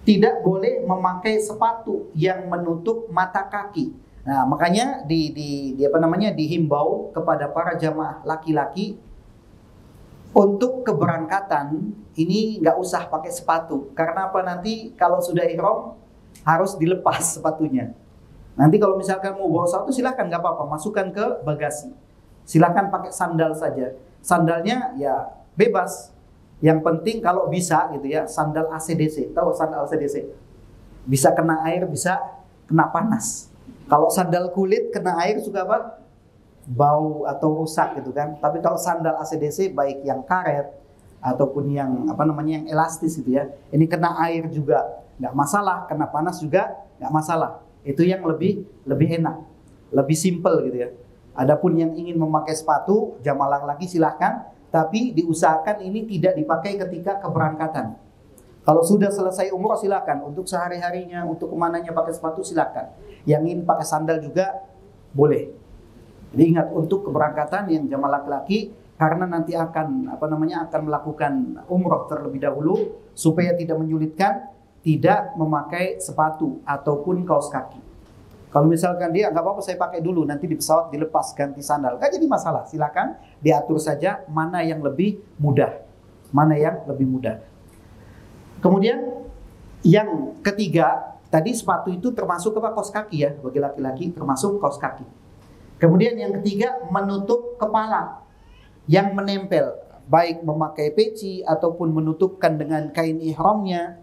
tidak boleh memakai sepatu yang menutup mata kaki. Nah, makanya dihimbau kepada para jamaah laki-laki untuk keberangkatan ini nggak usah pakai sepatu. Karena apa? Nanti kalau sudah ihram harus dilepas sepatunya. Nanti kalau misalkan mau bawa sepatu silakan, nggak apa-apa, masukkan ke bagasi. Silakan pakai sandal saja. Sandalnya ya bebas. Yang penting kalau bisa gitu ya, sandal ACDC. Tahu sandal ACDC? Bisa kena air, bisa kena panas. Kalau sandal kulit kena air suka apa? Bau atau rusak gitu kan. Tapi kalau sandal ACDC baik yang karet ataupun yang yang elastis gitu ya. Ini kena air juga nggak masalah, kena panas juga nggak masalah. Itu yang lebih enak, lebih simple gitu ya. Adapun yang ingin memakai sepatu, jamaah laki silahkan, tapi diusahakan ini tidak dipakai ketika keberangkatan. Kalau sudah selesai umroh silahkan, untuk sehari-harinya, untuk kemananya pakai sepatu silahkan. Yang ingin pakai sandal juga boleh. Jadi ingat, untuk keberangkatan yang jamaah laki-laki, karena nanti akan akan melakukan umroh terlebih dahulu, supaya tidak menyulitkan, tidak memakai sepatu ataupun kaos kaki. Kalau misalkan dia nggak apa-apa saya pakai dulu, nanti di pesawat dilepas ganti sandal, nggak jadi masalah. Silakan diatur saja mana yang lebih mudah, mana yang lebih mudah. Kemudian yang ketiga, tadi sepatu itu termasuk kaos kaki ya, bagi laki-laki termasuk kaos kaki. Kemudian yang ketiga, menutup kepala yang menempel, baik memakai peci ataupun menutupkan dengan kain ihramnya,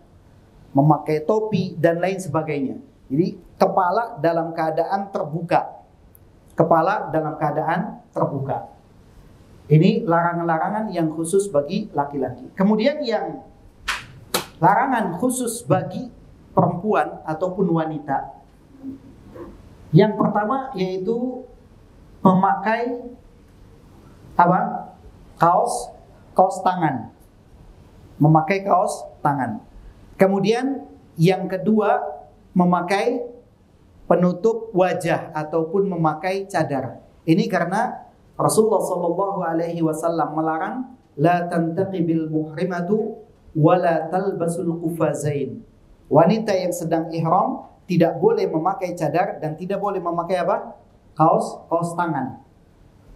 memakai topi dan lain sebagainya. Jadi kepala dalam keadaan terbuka. Kepala dalam keadaan terbuka. Ini larangan-larangan yang khusus bagi laki-laki. Kemudian yang larangan khusus bagi perempuan ataupun wanita. Yang pertama yaitu memakai kaos tangan. Memakai kaos tangan. Kemudian yang kedua, memakai penutup wajah ataupun memakai cadar. Ini karena Rasulullah SAW melarang la tantaqibil muhrimatu wala talbasul qufazain. Wanita yang sedang ihram tidak boleh memakai cadar dan tidak boleh memakai apa? Kaos tangan.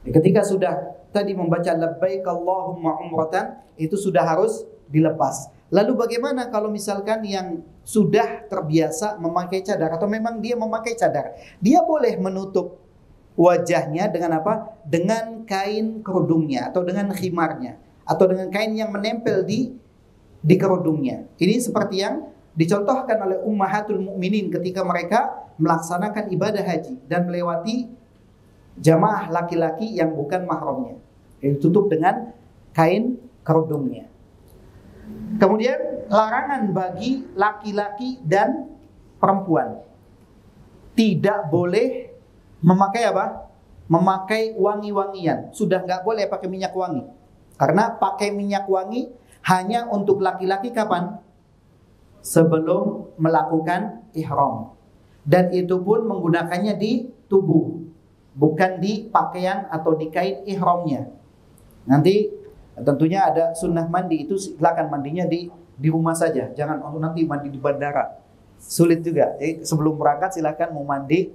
Ketika sudah tadi membaca labbaik Allahumma umratan, itu sudah harus dilepas. Lalu bagaimana kalau misalkan yang sudah terbiasa memakai cadar atau memang dia memakai cadar? Dia boleh menutup wajahnya dengan apa? Dengan kain kerudungnya atau dengan khimarnya atau dengan kain yang menempel di kerudungnya. Ini seperti yang dicontohkan oleh ummahatul mukminin ketika mereka melaksanakan ibadah haji dan melewati jamaah laki-laki yang bukan mahramnya. Ditutup dengan kain kerudungnya. Kemudian larangan bagi laki-laki dan perempuan. Tidak boleh memakai apa? Memakai wangi-wangian. Sudah nggak boleh pakai minyak wangi. Karena pakai minyak wangi hanya untuk laki-laki kapan? Sebelum melakukan ihram. Dan itu pun menggunakannya di tubuh, bukan di pakaian atau di kain ihramnya. Nanti tentunya ada sunnah mandi, itu silakan mandinya di rumah saja. Jangan nanti mandi di bandara. Sulit juga. Jadi sebelum berangkat silakan mau mandi,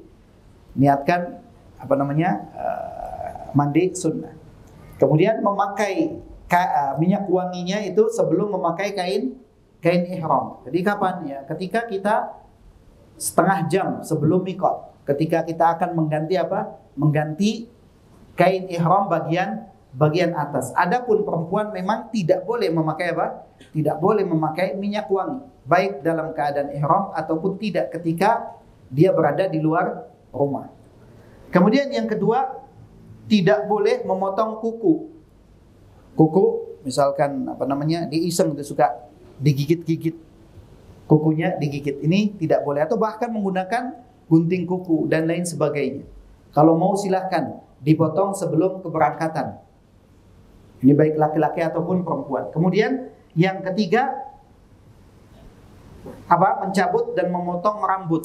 niatkan mandi sunnah. Kemudian memakai minyak wanginya itu sebelum memakai kain ihram. Jadi kapan ya? Ketika kita setengah jam sebelum mikot, ketika kita akan mengganti apa? Mengganti kain ihram bagian atas. Adapun perempuan memang tidak boleh memakai apa? Tidak boleh memakai minyak wangi, baik dalam keadaan ihram ataupun tidak ketika dia berada di luar rumah. Kemudian yang kedua, tidak boleh memotong kuku. Kuku misalkan diiseng, itu suka digigit-gigit, kukunya digigit, ini tidak boleh, atau bahkan menggunakan gunting kuku dan lain sebagainya. Kalau mau silahkan dipotong sebelum keberangkatan. Ini baik laki-laki ataupun perempuan. Kemudian yang ketiga, mencabut dan memotong rambut.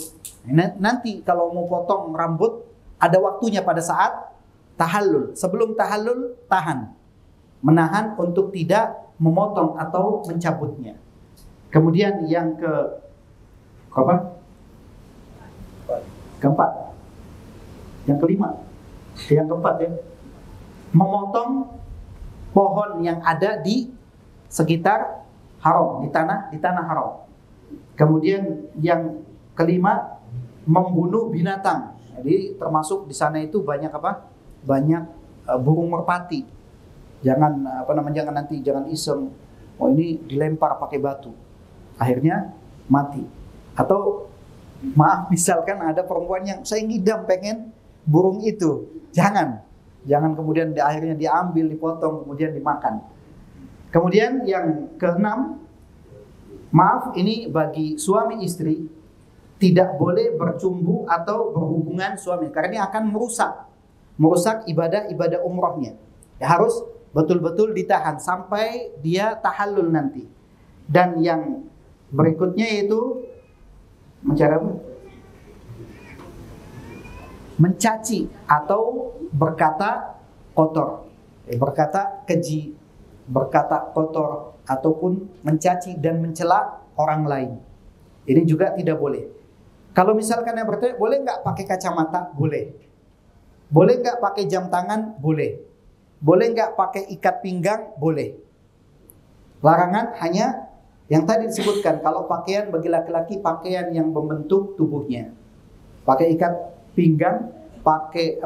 Nanti kalau mau potong rambut ada waktunya pada saat tahallul. Sebelum tahallul menahan untuk tidak memotong atau mencabutnya. Kemudian yang keempat. Yang keempat ya. Memotong pohon yang ada di sekitar haram, di tanah haram. Kemudian yang kelima, membunuh binatang. Jadi termasuk di sana itu banyak Banyak burung merpati. Jangan jangan iseng, ini dilempar pakai batu, akhirnya mati. Atau misalkan ada perempuan yang saya ngidam pengen burung itu, jangan kemudian akhirnya diambil, dipotong, kemudian dimakan. Kemudian yang keenam, ini bagi suami istri tidak boleh bercumbu atau berhubungan suami, karena ini akan merusak ibadah umrahnya. Harus betul-betul ditahan sampai dia tahallul nanti. Dan yang berikutnya yaitu mencaci atau berkata kotor, berkata keji, berkata kotor, ataupun mencaci dan mencela orang lain. Ini juga tidak boleh. Kalau misalkan yang bertanya, boleh nggak pakai kacamata? Boleh. Boleh nggak pakai jam tangan? Boleh. Boleh nggak pakai ikat pinggang? Boleh. Larangan hanya yang tadi disebutkan. Kalau pakaian bagi laki-laki, pakaian yang membentuk tubuhnya. Pakai ikat pinggang, pakai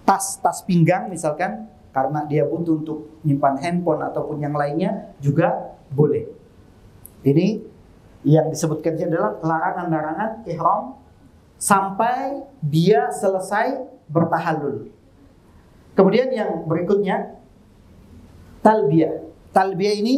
tas pinggang misalkan, karena dia butuh untuk menyimpan handphone ataupun yang lainnya, juga boleh. Ini yang disebutkan adalah larangan-larangan ihram sampai dia selesai bertahallul. Kemudian yang berikutnya, talbiyah. Talbiyah ini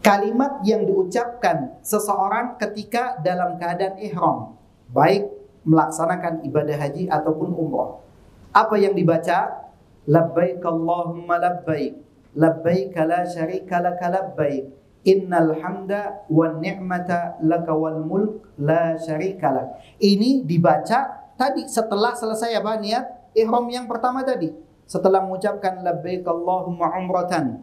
kalimat yang diucapkan seseorang ketika dalam keadaan ihram, baik melaksanakan ibadah haji ataupun umrah. Apa yang dibaca? Labbaik Allahumma labbaik, labbaik la syarika laka labbaik, innal hamda wan ni'mata laka wal mulk la syarikalah. Ini dibaca tadi setelah selesai niat ihram yang pertama tadi. Setelah mengucapkan labbaik Allahumma umratan,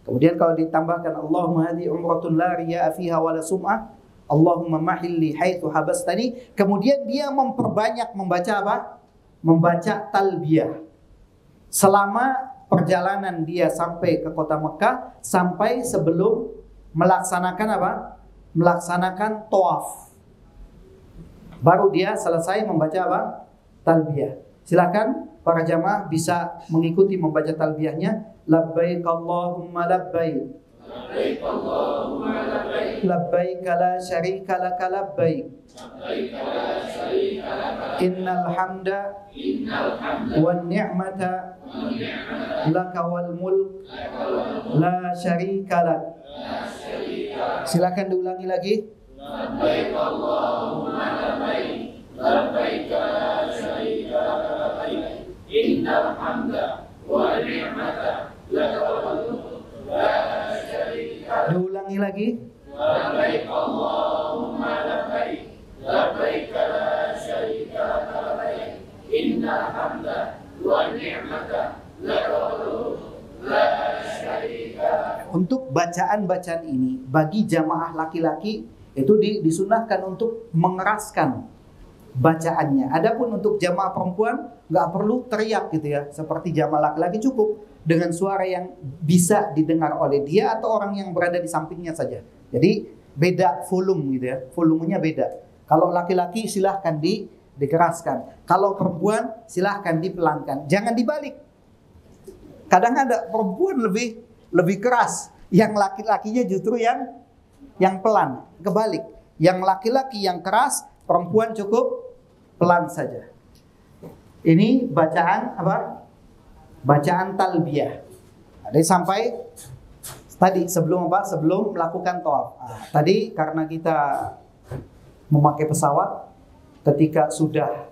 Kemudian kalau ditambahkan Allahumma hadhi umratun la riya'a fiha wa la sum'ah, Allahumma mahilli haitsu habastani. Kemudian dia memperbanyak membaca apa? Membaca talbiyah. Selama perjalanan dia sampai ke kota Mekah, sampai sebelum melaksanakan apa? Melaksanakan tawaf. Baru dia selesai membaca apa? Talbiyah. Silakan para jamaah bisa mengikuti membaca talbiyahnya. Labbaik Allahumma labbaik. Labbaik Allahumma labbaik. Labbaik la syarika laka labbaik. Labbaik la syarika laka labbaik. Innal hamda wan ni'mata laka wal mulk la syarika lak. Silakan diulangi lagi. Labbaik Allahumma labbaik. Labbaik la syarika laka labbaik. Innal hamda wan ni'mata laka wal mulk la syarika lak. Diulangi lagi. Labbaik Allahumma labbaik. Labbaik la syarika laka labbaik. Innal hamda wan ni'mata laka wal mulk la syarika lak. Untuk bacaan-bacaan ini bagi jamaah laki-laki itu disunahkan untuk mengeraskan bacaannya. Adapun untuk jamaah perempuan nggak perlu teriak gitu ya, seperti jamaah laki-laki cukup dengan suara yang bisa didengar oleh dia atau orang yang berada di sampingnya saja. Jadi beda volume gitu ya, volumenya beda. Kalau laki-laki silahkan dikeraskan, kalau perempuan silahkan dipelankan, jangan dibalik. Kadang ada perempuan lebih keras, yang laki-lakinya justru yang pelan, kebalik. Yang laki-laki yang keras, perempuan cukup pelan saja. Ini bacaan apa? Bacaan talbiyah. Ada sampai tadi sebelum apa? Sebelum melakukan tawaf. Tadi karena kita memakai pesawat, ketika sudah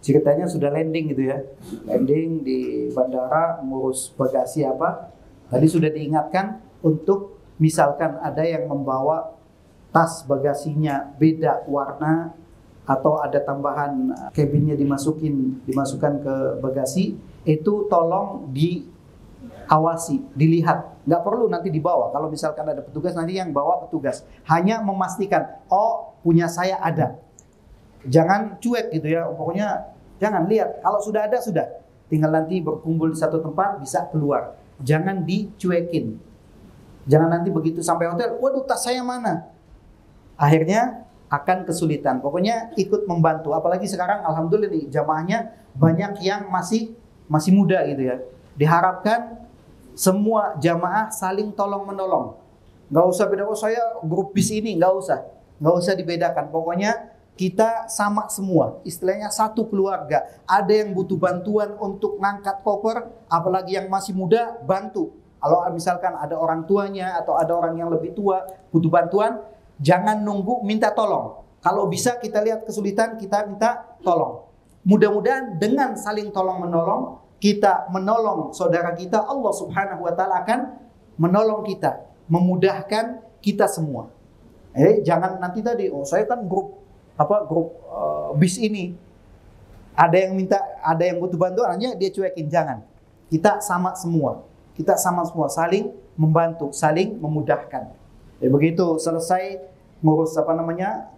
ceritanya sudah landing gitu ya, landing di bandara, ngurus bagasi apa, tadi sudah diingatkan untuk misalkan ada yang membawa tas bagasinya beda warna atau ada tambahan cabinnya dimasukkan ke bagasi, itu tolong diawasi, dilihat. Nggak perlu nanti dibawa. Kalau misalkan ada petugas, nanti yang bawa petugas. Hanya memastikan, oh punya saya ada. Jangan cuek gitu ya, pokoknya jangan lihat. Kalau sudah ada, sudah. Tinggal nanti berkumpul di satu tempat, bisa keluar. Jangan dicuekin. Jangan nanti begitu sampai hotel, waduh tas saya mana? Akhirnya akan kesulitan. Pokoknya ikut membantu. Apalagi sekarang alhamdulillah nih, jamaahnya banyak yang masih muda gitu ya. Diharapkan semua jamaah saling tolong menolong. Nggak usah beda, oh saya grup bis ini, nggak usah dibedakan. Pokoknya kita sama semua, istilahnya satu keluarga. Ada yang butuh bantuan untuk ngangkat koper, apalagi yang masih muda, bantu. Kalau misalkan ada orang tuanya atau ada orang yang lebih tua butuh bantuan, jangan nunggu minta tolong. Kalau bisa kita lihat kesulitan, kita minta tolong. Mudah-mudahan dengan saling tolong menolong, kita menolong saudara kita, Allah Subhanahu wa taala akan menolong kita, memudahkan kita semua. Jangan nanti tadi, oh saya kan grup bis ini, ada yang butuh bantuan, hanya dia cuekin. Jangan. Kita sama semua, saling membantu, saling memudahkan. Begitu selesai ngurus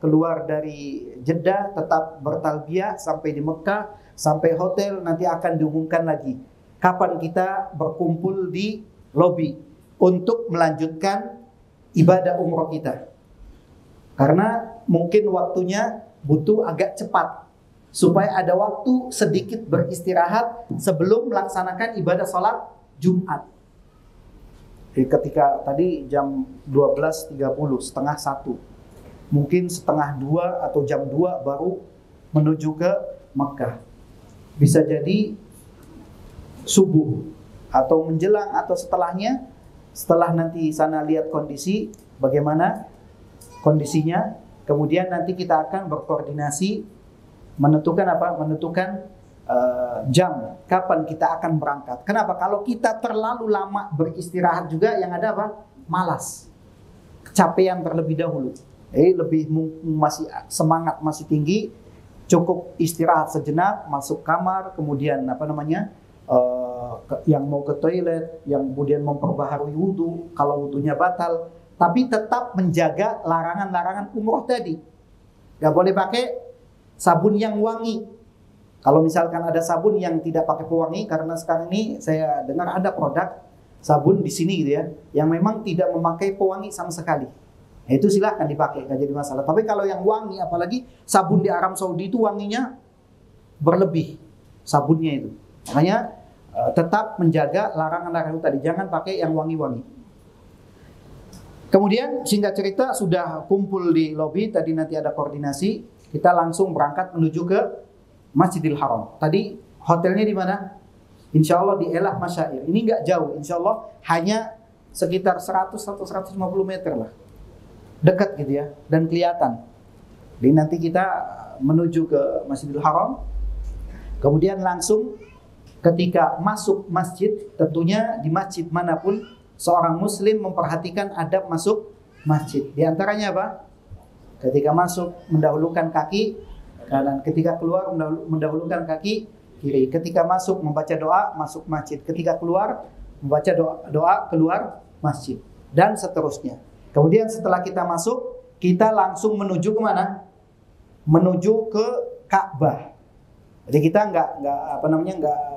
keluar dari Jeddah, tetap bertalbiyah sampai di Mekah, sampai hotel, nanti akan diumumkan lagi kapan kita berkumpul di lobi untuk melanjutkan ibadah umroh kita. Karena mungkin waktunya butuh agak cepat supaya ada waktu sedikit beristirahat sebelum melaksanakan ibadah sholat Jumat. Ketika tadi jam 12.30, setengah 1, mungkin setengah 2 atau jam 2 baru menuju ke Mekah. Bisa jadi subuh atau menjelang atau setelahnya. Setelah nanti sana lihat kondisi bagaimana kondisinya, kemudian nanti kita akan berkoordinasi menentukan jam kapan kita akan berangkat. Kenapa? Kalau kita terlalu lama beristirahat juga yang ada malas, kecapean terlebih dahulu. Masih semangat masih tinggi, cukup istirahat sejenak, masuk kamar, kemudian yang mau ke toilet, yang kemudian memperbaharui wudhu, kalau wudhunya batal, tapi tetap menjaga larangan-larangan umroh tadi. Gak boleh pakai sabun yang wangi. Kalau misalkan ada sabun yang tidak pakai pewangi, karena sekarang ini saya dengar ada produk sabun di sini gitu ya, yang memang tidak memakai pewangi sama sekali. Nah, itu silahkan dipakai, gak jadi masalah. Tapi kalau yang wangi, apalagi sabun di Arab Saudi itu wanginya berlebih, sabunnya itu. Makanya tetap menjaga larangan-larangan tadi, jangan pakai yang wangi-wangi. Kemudian singkat cerita sudah kumpul di lobi, tadi nanti ada koordinasi, kita langsung berangkat menuju ke Masjidil Haram. Tadi hotelnya di mana? Insya Allah di Elah Masyair. Ini nggak jauh, insya Allah hanya sekitar 100 atau 150 meter lah, dekat gitu ya, dan kelihatan. Jadi nanti kita menuju ke Masjidil Haram, kemudian langsung ketika masuk masjid, tentunya di masjid manapun seorang muslim memperhatikan adab masuk masjid. Di antaranya apa? Ketika masuk mendahulukan kaki kanan, ketika keluar mendahulukan kaki kiri. Ketika masuk membaca doa masuk masjid, ketika keluar membaca doa keluar masjid, dan seterusnya. Kemudian setelah kita masuk, kita langsung menuju ke mana? Menuju ke Ka'bah. Jadi kita nggak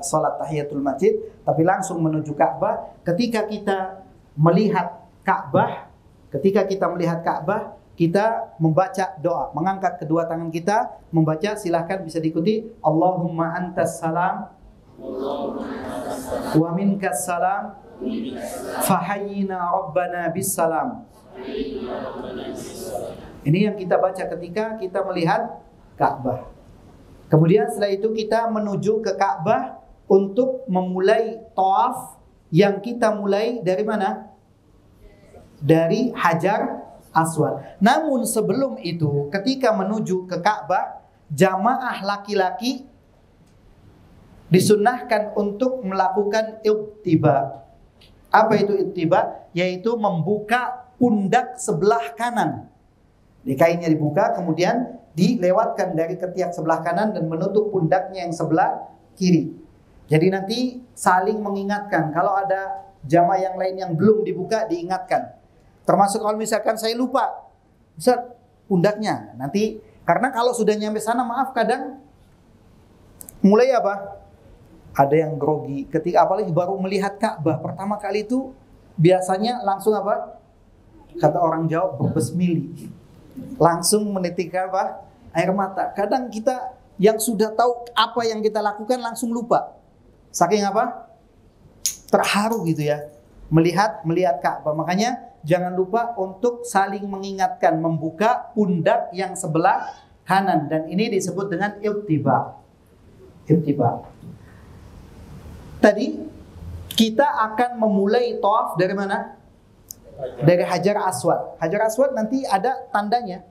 sholat tahiyatul masjid, tapi langsung menuju Ka'bah. Ketika kita melihat Ka'bah, kita membaca doa, mengangkat kedua tangan kita, membaca, silahkan bisa diikuti. Allahumma antas salam, wa minkas salam, fahayyina rabbana bis salam. Ini yang kita baca ketika kita melihat Ka'bah. Kemudian setelah itu kita menuju ke Ka'bah untuk memulai tawaf, yang kita mulai dari mana? Dari Hajar Aswad. Namun sebelum itu, ketika menuju ke Ka'bah, jamaah laki-laki disunnahkan untuk melakukan ittiba. Apa itu ittiba? Yaitu membuka pundak sebelah kanan. Di kainnya dibuka, kemudian dilewatkan dari ketiak sebelah kanan dan menutup pundaknya yang sebelah kiri. Jadi nanti saling mengingatkan. Kalau ada jamaah yang lain yang belum dibuka, diingatkan. Termasuk kalau misalkan saya lupa, Ustaz, pundaknya. Nanti, karena kalau sudah nyampe sana, maaf, kadang mulai apa? Ada yang grogi. Ketika apalagi baru melihat Ka'bah pertama kali itu, biasanya langsung apa? Kata orang Jawa, berbesmili. Langsung menitikkan apa? Air mata. Kadang kita yang sudah tahu apa yang kita lakukan langsung lupa. Saking apa? Terharu gitu ya. Melihat Ka'bah. Makanya jangan lupa untuk saling mengingatkan, membuka pundak yang sebelah kanan, dan ini disebut dengan ittiba. Tadi kita akan memulai tawaf dari mana? Dari Hajar Aswad. Hajar Aswad nanti ada tandanya.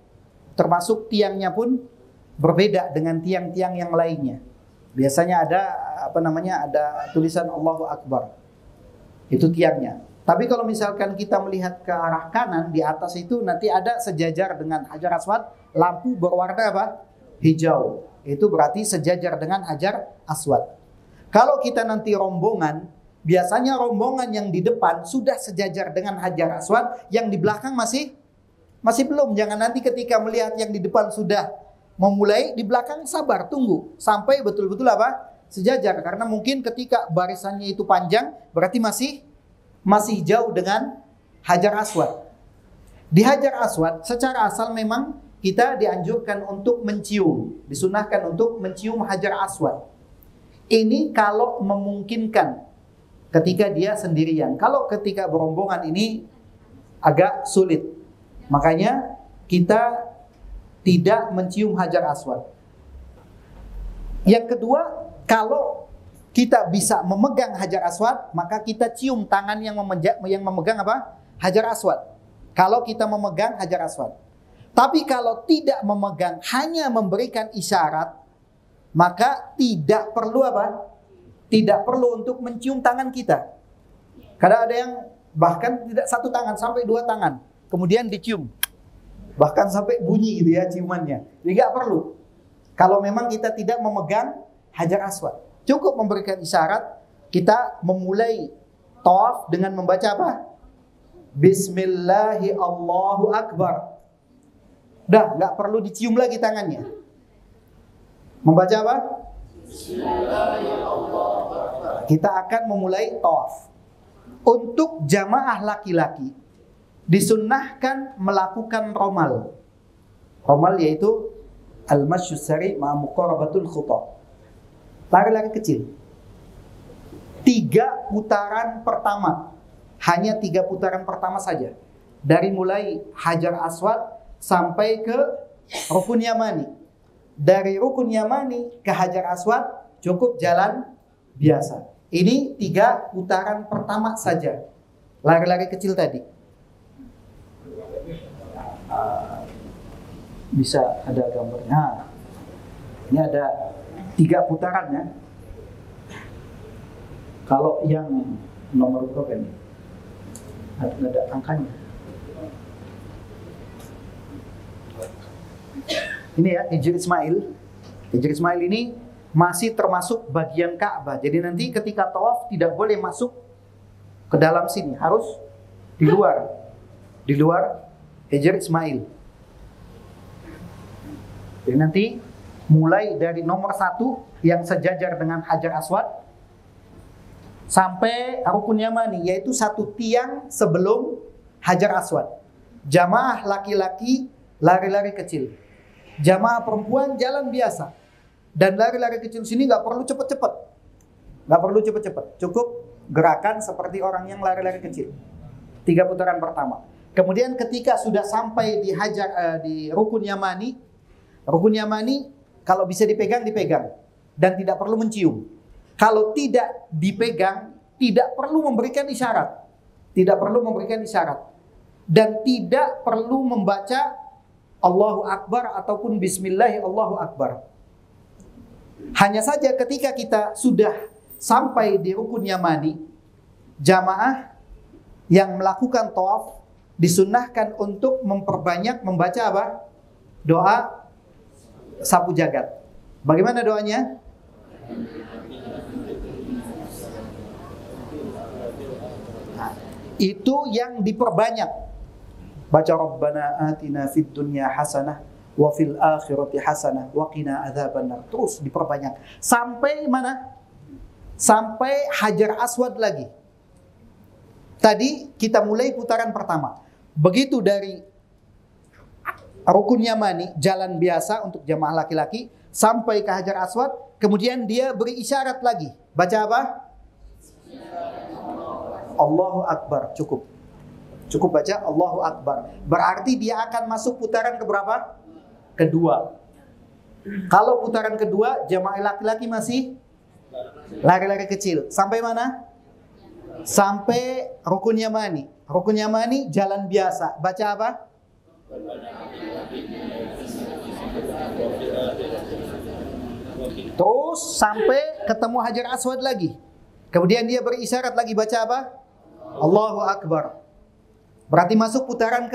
Termasuk tiangnya pun berbeda dengan tiang-tiang yang lainnya. Biasanya ada ada tulisan Allahu Akbar. Itu tiangnya. Tapi kalau misalkan kita melihat ke arah kanan, di atas itu nanti ada sejajar dengan Hajar Aswad, lampu berwarna apa? Hijau. Itu berarti sejajar dengan Hajar Aswad. Kalau kita nanti rombongan, biasanya rombongan yang di depan sudah sejajar dengan Hajar Aswad, yang di belakang masih belum. Jangan nanti ketika melihat yang di depan sudah memulai, di belakang sabar, tunggu sampai betul-betul apa? Sejajar. Karena mungkin ketika barisannya itu panjang, berarti masih jauh dengan Hajar Aswad. Di Hajar Aswad secara asal memang kita dianjurkan untuk mencium, disunahkan untuk mencium Hajar Aswad. Ini kalau memungkinkan ketika dia sendirian. Kalau ketika berombongan ini agak sulit. Makanya kita tidak mencium Hajar Aswad. Yang kedua, kalau kita bisa memegang Hajar Aswad, maka kita cium tangan yang memegang apa? Hajar Aswad. Kalau kita memegang Hajar Aswad. Tapi kalau tidak memegang, hanya memberikan isyarat, maka tidak perlu apa? Tidak perlu untuk mencium tangan kita. Kadang ada yang bahkan tidak satu tangan, sampai 2 tangan. Kemudian dicium. Bahkan sampai bunyi gitu ya ciumannya. Jadi nggak perlu. Kalau memang kita tidak memegang Hajar Aswad. Cukup memberikan isyarat, kita memulai tawaf dengan membaca apa? Bismillahi Allahu Akbar. Udah, nggak perlu dicium lagi tangannya. Membaca apa? Kita akan memulai tawaf. Untuk jamaah laki-laki disunnahkan melakukan romal. Romal yaitu al-masyu sari ma'a muqarabatul khuta. Lari-lari kecil. 3 putaran pertama. Hanya 3 putaran pertama saja. Dari mulai Hajar Aswad sampai ke Rukun Yamani. Dari Rukun Yamani ke Hajar Aswad cukup jalan biasa. Ini 3 putaran pertama saja. Lari-lari kecil tadi. Bisa ada gambarnya. Nah, ini ada 3 putaran ya. Kalau yang nomor berapa ini? Ada angkanya. Ini ya, Hijr Ismail. Hijr Ismail ini masih termasuk bagian Ka'bah. Jadi nanti ketika tawaf tidak boleh masuk ke dalam sini, harus di luar. Di luar Hijr Ismail. Jadi nanti mulai dari nomor 1 yang sejajar dengan Hajar Aswad sampai Rukun Yamani, yaitu 1 tiang sebelum Hajar Aswad. Jamaah laki-laki lari-lari kecil. Jamaah perempuan jalan biasa. Dan lari-lari kecil sini nggak perlu cepet-cepet. Nggak perlu cepet-cepet. Cukup gerakan seperti orang yang lari-lari kecil. 3 putaran pertama. Kemudian ketika sudah sampai di di Rukun Yamani, Rukun Yamani kalau bisa dipegang, dipegang. Dan tidak perlu mencium. Kalau tidak dipegang, tidak perlu memberikan isyarat. Tidak perlu memberikan isyarat. Dan tidak perlu membaca Allahu Akbar ataupun Bismillahi Allahu Akbar. Hanya saja ketika kita sudah sampai di Rukun Yamani, jamaah yang melakukan tawaf disunnahkan untuk memperbanyak membaca apa? Doa sapu jagat. Bagaimana doanya? Nah, itu yang diperbanyak. Baca Rabbana atina fid dunya hasanah wa fil akhirati hasanah wa qina adzabannar. Terus diperbanyak. Sampai mana? Sampai Hajar Aswad lagi. Tadi kita mulai putaran pertama. Begitu dari Rukun Yamani, jalan biasa untuk jamaah laki-laki, sampai ke Hajar Aswad, kemudian dia beri isyarat lagi. Baca apa? Allahu Akbar. Cukup. Cukup baca Allahu Akbar. Berarti dia akan masuk putaran keberapa? Kedua. Kalau putaran kedua, jamaah laki-laki masih lari-lari kecil. Sampai mana? Sampai Rukun Yamani. Rukun Yamani jalan biasa. Baca apa? Terus sampai ketemu Hajar Aswad lagi. Kemudian dia berisyarat lagi, baca apa? Allahu Akbar. Berarti masuk putaran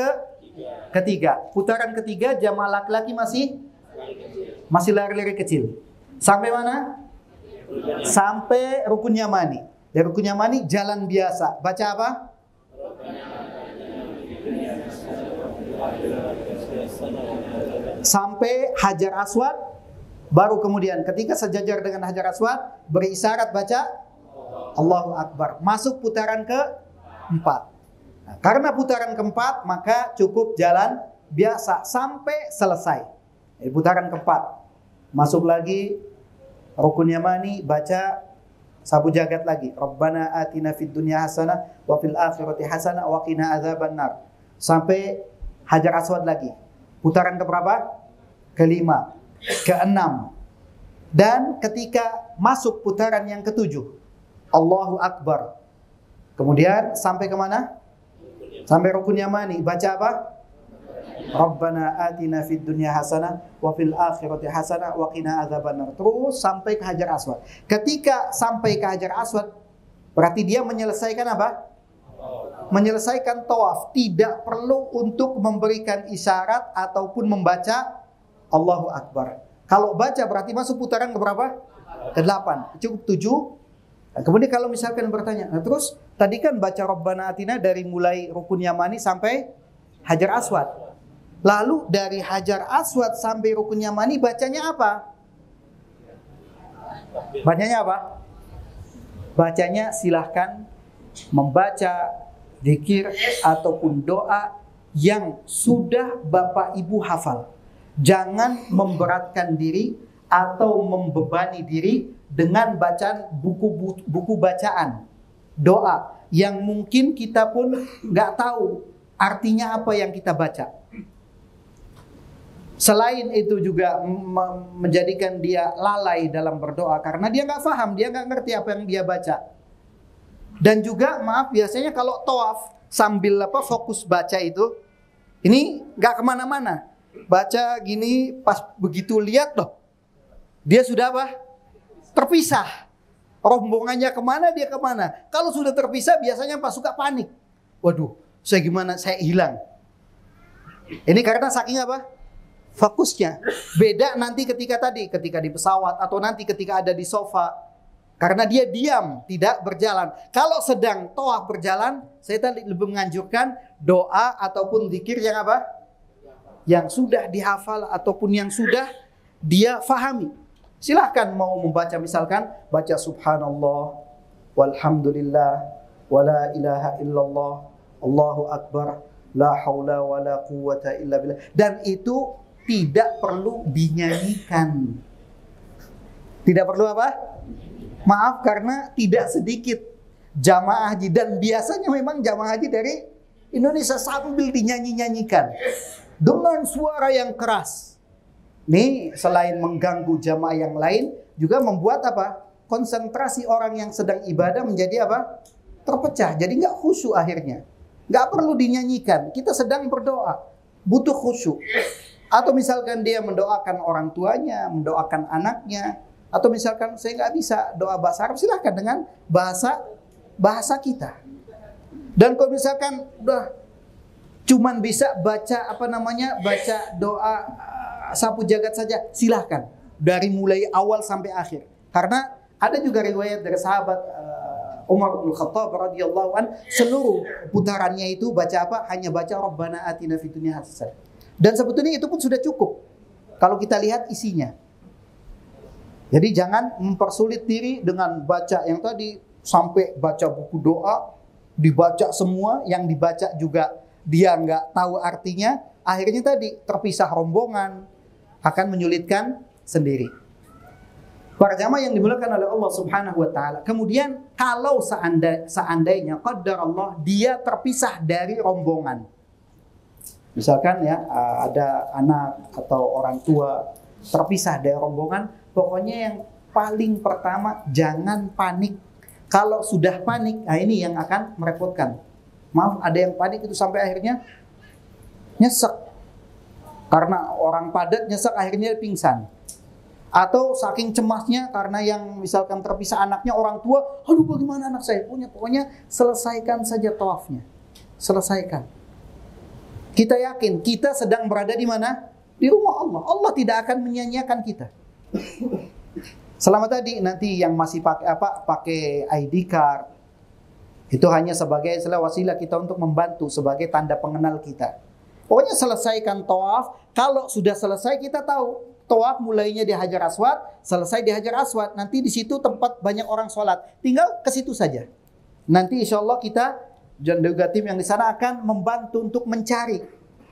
ketiga. Putaran ketiga jamaah laki-laki masih lari-lari kecil. Sampai mana? Sampai Rukun Yamani. Dari Rukun Yamani jalan biasa. Baca apa? Sampai Hajar Aswad. Baru kemudian ketika sejajar dengan Hajar Aswad, beri isyarat baca Allahu Akbar. Masuk putaran keempat. Nah, karena putaran keempat, maka cukup jalan biasa sampai selesai. Jadi putaran keempat. Masuk lagi Rukun Yamani, baca sapu jagat lagi. Rabbana atina fid dunya hasanah wa fil akhirati hasanah wa qina adzabannar. Sampai Hajar Aswad lagi. Putaran keberapa? Kelima. Keenam. Dan ketika masuk putaran yang ketujuh, Allahu Akbar. Kemudian sampai kemana? Sampai Rukun Yamani. Baca apa? Rabbana atina fid dunya hasanah wa fil akhirati hasanah wa qina adzabannar. Terus sampai ke Hajar Aswad. Ketika sampai ke Hajar Aswad, berarti dia menyelesaikan apa? Menyelesaikan tawaf. Tidak perlu untuk memberikan isyarat ataupun membaca Allahu Akbar. Kalau baca berarti masuk putaran ke berapa? Ke-8. Cukup 7 Nah, kemudian kalau misalkan bertanya, nah terus tadi kan baca Rabbana Atina dari mulai Rukun Yamani sampai Hajar Aswad. Lalu dari Hajar Aswad sampai Rukun Yamani bacanya apa? Bacanya apa? Bacanya silahkan membaca zikir ataupun doa yang sudah Bapak Ibu hafal. Jangan memberatkan diri atau membebani diri dengan bacaan buku bacaan doa yang mungkin kita pun nggak tahu artinya apa yang kita baca. Selain itu juga menjadikan dia lalai dalam berdoa karena dia nggak paham, dia nggak ngerti apa yang dia baca. Dan juga maaf, biasanya kalau tawaf sambil fokus baca itu, ini nggak kemana-mana. Baca gini, pas begitu lihat loh, dia sudah apa? Terpisah. Rombongannya kemana, dia kemana. Kalau sudah terpisah biasanya pas suka panik. Waduh, saya gimana? Saya hilang. Ini karena saking apa? Fokusnya. Beda nanti ketika di pesawat atau nanti ketika ada di sofa. Karena dia diam, tidak berjalan. Kalau sedang tawaf berjalan, saya tadi lebih menganjurkan doa ataupun zikir yang apa? Yang sudah dihafal ataupun yang sudah dia fahami. Silahkan mau membaca misalkan, baca subhanallah, walhamdulillah, wala ilaha illallah, Allahu akbar, la haula wala quwwata illa billah. Dan itu tidak perlu dinyanyikan. Tidak perlu apa? Maaf, karena tidak sedikit jamaah haji, dan biasanya memang jamaah haji dari Indonesia sambil dinyanyi-nyanyikan dengan suara yang keras. Ini selain mengganggu jamaah yang lain, juga membuat apa? Konsentrasi orang yang sedang ibadah menjadi apa? Terpecah. Jadi nggak khusyuk akhirnya. Nggak perlu dinyanyikan. Kita sedang berdoa, butuh khusyuk. Atau misalkan dia mendoakan orang tuanya, mendoakan anaknya, atau misalkan saya nggak bisa doa bahasa Arab, silahkan dengan bahasa kita. Dan kalau misalkan udah cuman bisa baca baca doa sapu jagat saja, silahkan dari mulai awal sampai akhir. Karena ada juga riwayat dari sahabat Umar bin Khattab radhiyallahu an, seluruh putarannya itu baca apa? Hanya baca Rabbana Atina fid dunya hasanah. Dan sebetulnya itu pun sudah cukup kalau kita lihat isinya. Jadi jangan mempersulit diri dengan baca yang tadi sampai baca buku doa, dibaca semua, yang dibaca juga dia nggak tahu artinya, akhirnya tadi terpisah rombongan, akan menyulitkan sendiri. Para jamaah yang dimuliakan oleh Allah Subhanahu wa taala. Kemudian kalau seandainya qadar Allah dia terpisah dari rombongan. Misalkan ya ada anak atau orang tua terpisah dari rombongan, pokoknya yang paling pertama jangan panik. Kalau sudah panik, nah ini yang akan merepotkan. Maaf, ada yang panik itu sampai akhirnya nyesek. Karena orang padat nyesek akhirnya pingsan. Atau saking cemasnya karena yang misalkan terpisah anaknya, orang tua, aduh bagaimana anak saya punya. Pokoknya selesaikan saja tawafnya. Selesaikan. Kita yakin kita sedang berada di mana? Di rumah Allah. Allah tidak akan menyia-nyiakan kita. Selama tadi nanti yang masih pakai ID card, itu hanya sebagai wasilah kita untuk membantu, sebagai tanda pengenal kita. Pokoknya selesaikan tawaf. Kalau sudah selesai kita tahu tawaf mulainya di Hajar Aswad, selesai di Hajar Aswad. Nanti di situ tempat banyak orang sholat. Tinggal ke situ saja. Nanti insya Allah kita dan juga tim yang di sana akan membantu untuk mencari.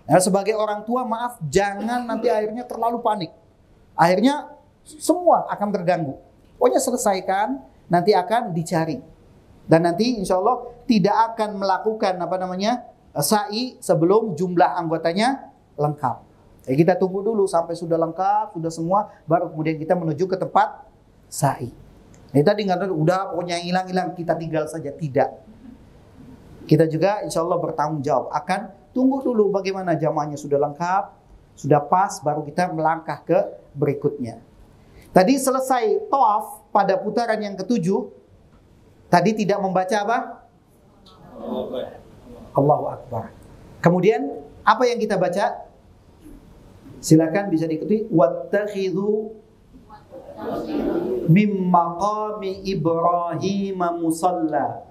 Nah, sebagai orang tua, maaf, jangan nanti akhirnya terlalu panik. Akhirnya semua akan terganggu. Pokoknya selesaikan, nanti akan dicari. Dan nanti insya Allah tidak akan melakukan sa'i sebelum jumlah anggotanya lengkap. Kita tunggu dulu sampai sudah lengkap, sudah semua, baru kemudian kita menuju ke tempat sa'i. Ini tadi nggak udah pokoknya hilang-hilang kita tinggal saja, tidak. Kita juga insya Allah bertanggung jawab, akan tunggu dulu bagaimana jamaahnya sudah lengkap, sudah pas, baru kita melangkah ke berikutnya. Tadi selesai tawaf pada putaran yang ketujuh, tadi tidak membaca apa? Allahu Akbar. Kemudian apa yang kita baca? Silakan bisa diikuti. Wattakhidhu Mim maqami Ibrahim musalla.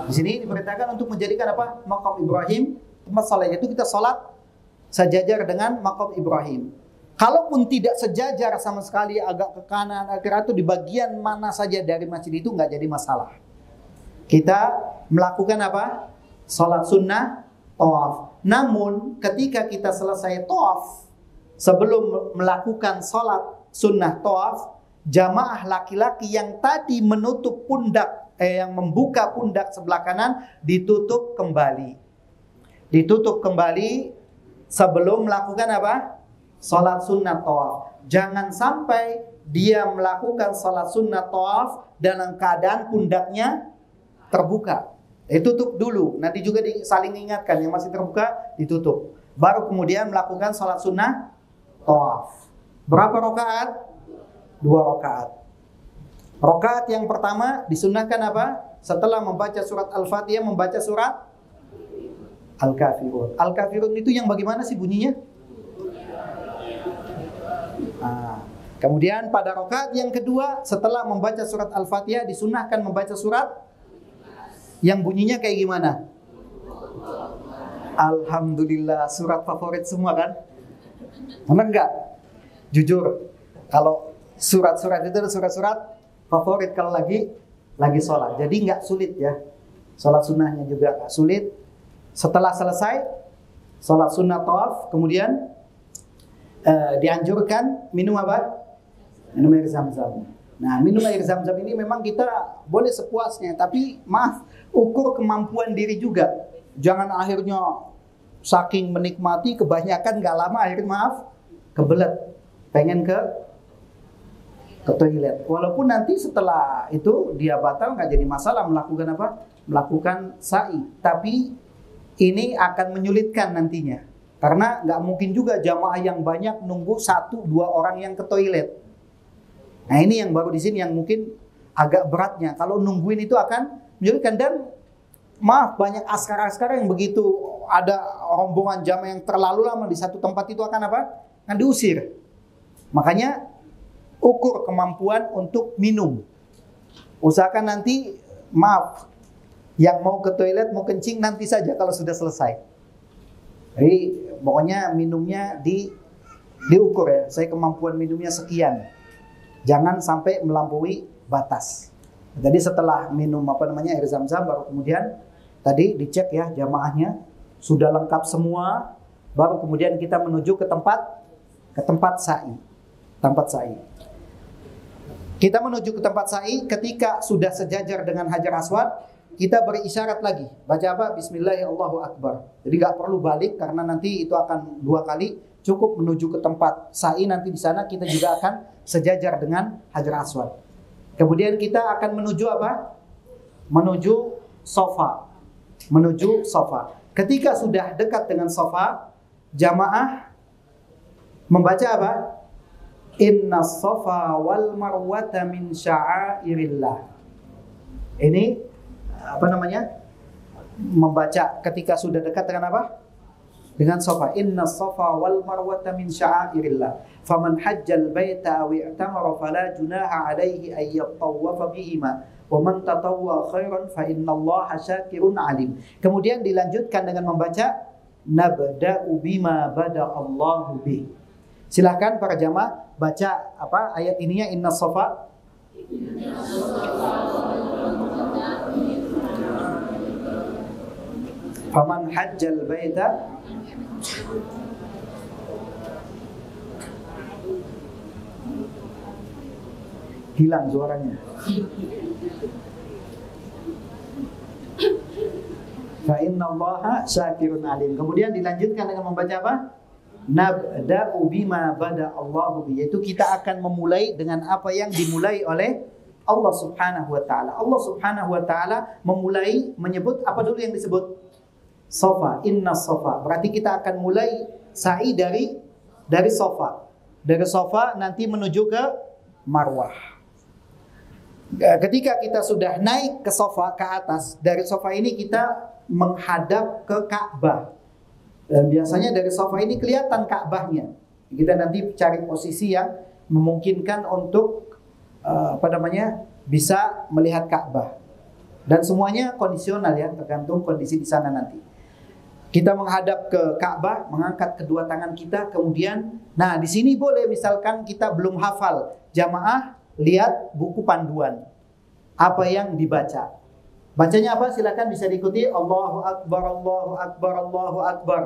Di sini diperintahkan untuk menjadikan apa? Maqam Ibrahim tempat salat. Itu kita salat sejajar dengan maqam Ibrahim. Kalaupun tidak sejajar sama sekali, agak ke kanan, agak atau di bagian mana saja dari masjid itu nggak jadi masalah. Kita melakukan apa? Salat sunnah, tawaf. Namun ketika kita selesai tawaf, sebelum melakukan salat sunnah tawaf, jamaah laki-laki yang tadi menutup pundak, yang membuka pundak sebelah kanan ditutup kembali. Ditutup kembali sebelum melakukan apa? Salat sunnah tawaf. Jangan sampai dia melakukan salat sunnah tawaf dalam keadaan pundaknya terbuka. Ditutup dulu. Nanti juga saling ingatkan, yang masih terbuka ditutup. Baru kemudian melakukan salat sunnah tawaf. Berapa rakaat? 2 rakaat. Rakaat yang pertama disunnahkan apa? Setelah membaca surat Al-Fatihah, membaca surat Al-Kafirun. Al-Kafirun itu yang bagaimana sih bunyinya? Kemudian pada rakaat yang kedua, setelah membaca surat Al-Fatihah, disunnahkan membaca surat yang bunyinya kayak gimana? Alhamdulillah, surat favorit semua kan? Benar enggak? Jujur, kalau surat-surat itu adalah surat-surat favorit kalau lagi sholat. Jadi nggak sulit ya. Sholat sunnahnya juga nggak sulit. Setelah selesai sholat sunnah tawaf, kemudian dianjurkan minum apa? Minum air zam-zam. Nah, minum air zam-zam ini memang kita boleh sepuasnya, tapi maaf, ukur kemampuan diri juga. Jangan akhirnya saking menikmati kebanyakan nggak lama akhirnya maaf kebelet, pengen ke toilet. Walaupun nanti setelah itu dia batal, nggak jadi masalah melakukan apa? Melakukan sa'i. Tapi ini akan menyulitkan nantinya, karena nggak mungkin juga jamaah yang banyak nunggu 1-2 orang yang ke toilet. Nah, ini yang baru di sini yang mungkin agak beratnya. Kalau nungguin itu akan menyulitkan, dan maaf, banyak askar-askar yang begitu ada rombongan jamaah yang terlalu lama di satu tempat itu akan apa? Akan diusir. Makanya ukur kemampuan untuk minum. Usahakan nanti, maaf, yang mau ke toilet, mau kencing nanti saja kalau sudah selesai. Jadi pokoknya minumnya diukur ya. Saya kemampuan minumnya sekian. Jangan sampai melampaui batas. Jadi setelah minum air zam-zam, baru kemudian tadi dicek ya jamaahnya sudah lengkap semua, baru kemudian kita menuju ke tempat sa'i. Tempat sa'i. Kita menuju ke tempat sa'i ketika sudah sejajar dengan Hajar Aswad, kita berisyarat lagi. Baca apa? Bismillahirrahmanirrahim, Allahu Akbar. Jadi gak perlu balik karena nanti itu akan 2 kali. Cukup menuju ke tempat sa'i, nanti di sana kita juga akan sejajar dengan Hajar Aswad. Kemudian kita akan menuju apa? Menuju Safa. Menuju Safa. Ketika sudah dekat dengan Safa, jamaah membaca apa? Inna Safa wal Marwata min sya'airillah. Ini membaca ketika sudah dekat dengan apa? Dengan Safa. Inna Safa wal Marwata min sya'airillah. Faman hajjal baita aw i'tamara fala junaha alaihi ay yatawafa bihima. Wa man tatawwa khairan fa innallaha syakirun alim. Kemudian dilanjutkan dengan membaca nabda'u bima bada Allahu bih. Silakan para jamaah baca ayat ininya, Inna Safa. Faman hajjal baita hilang suaranya. Fa innallaha syakirun alim. Kemudian dilanjutkan dengan membaca apa? Nabda'u bima bada Allahu bi. Yaitu kita akan memulai dengan apa yang dimulai oleh Allah Subhanahu wa taala. Allah Subhanahu wa taala memulai menyebut apa dulu yang disebut? Safa, Inna Safa. Berarti kita akan mulai sa'i dari Safa. Dari Safa nanti menuju ke Marwah. Ketika kita sudah naik ke Safa, ke atas, dari Safa ini kita menghadap ke Ka'bah. Dan biasanya dari Safa ini kelihatan Ka'bahnya. Kita nanti cari posisi yang memungkinkan untuk bisa melihat Ka'bah. Dan semuanya kondisional ya, tergantung kondisi di sana nanti. Kita menghadap ke Ka'bah, mengangkat kedua tangan kita, kemudian, nah di sini boleh misalkan kita belum hafal, jamaah lihat buku panduan. Apa yang dibaca? Bacanya apa? Silakan bisa diikuti. Allahu Akbar, Allahu Akbar, Allahu Akbar.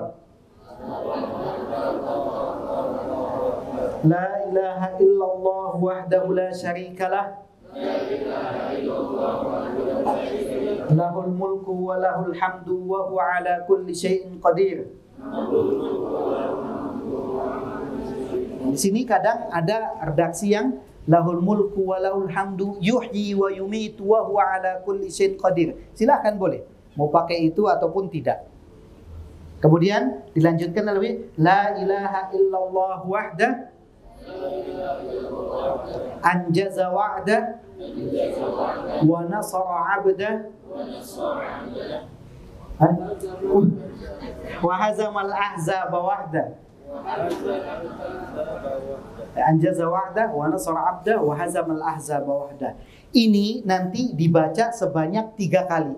La ilaha illallah wahdahu la syarikalah. Lahul mulku wa lahul hamdu wa huwa ala kulli syai'in qadir. Di sini kadang ada redaksi yang lahul mulku wa lahul hamdu yuhyi wa yumitu wa huwa ala kulli syai'in qadir. Silakan boleh mau pakai itu ataupun tidak. Kemudian dilanjutkan lebih la ilaha illallah wahdah anjaza wa'dah wa nasara 'abdah wa hazamal ahzaba wahdah. Anjaza wa'dah wa nasara 'abdah wa hazamal ahzaba wahdah. Ini nanti dibaca sebanyak 3 kali.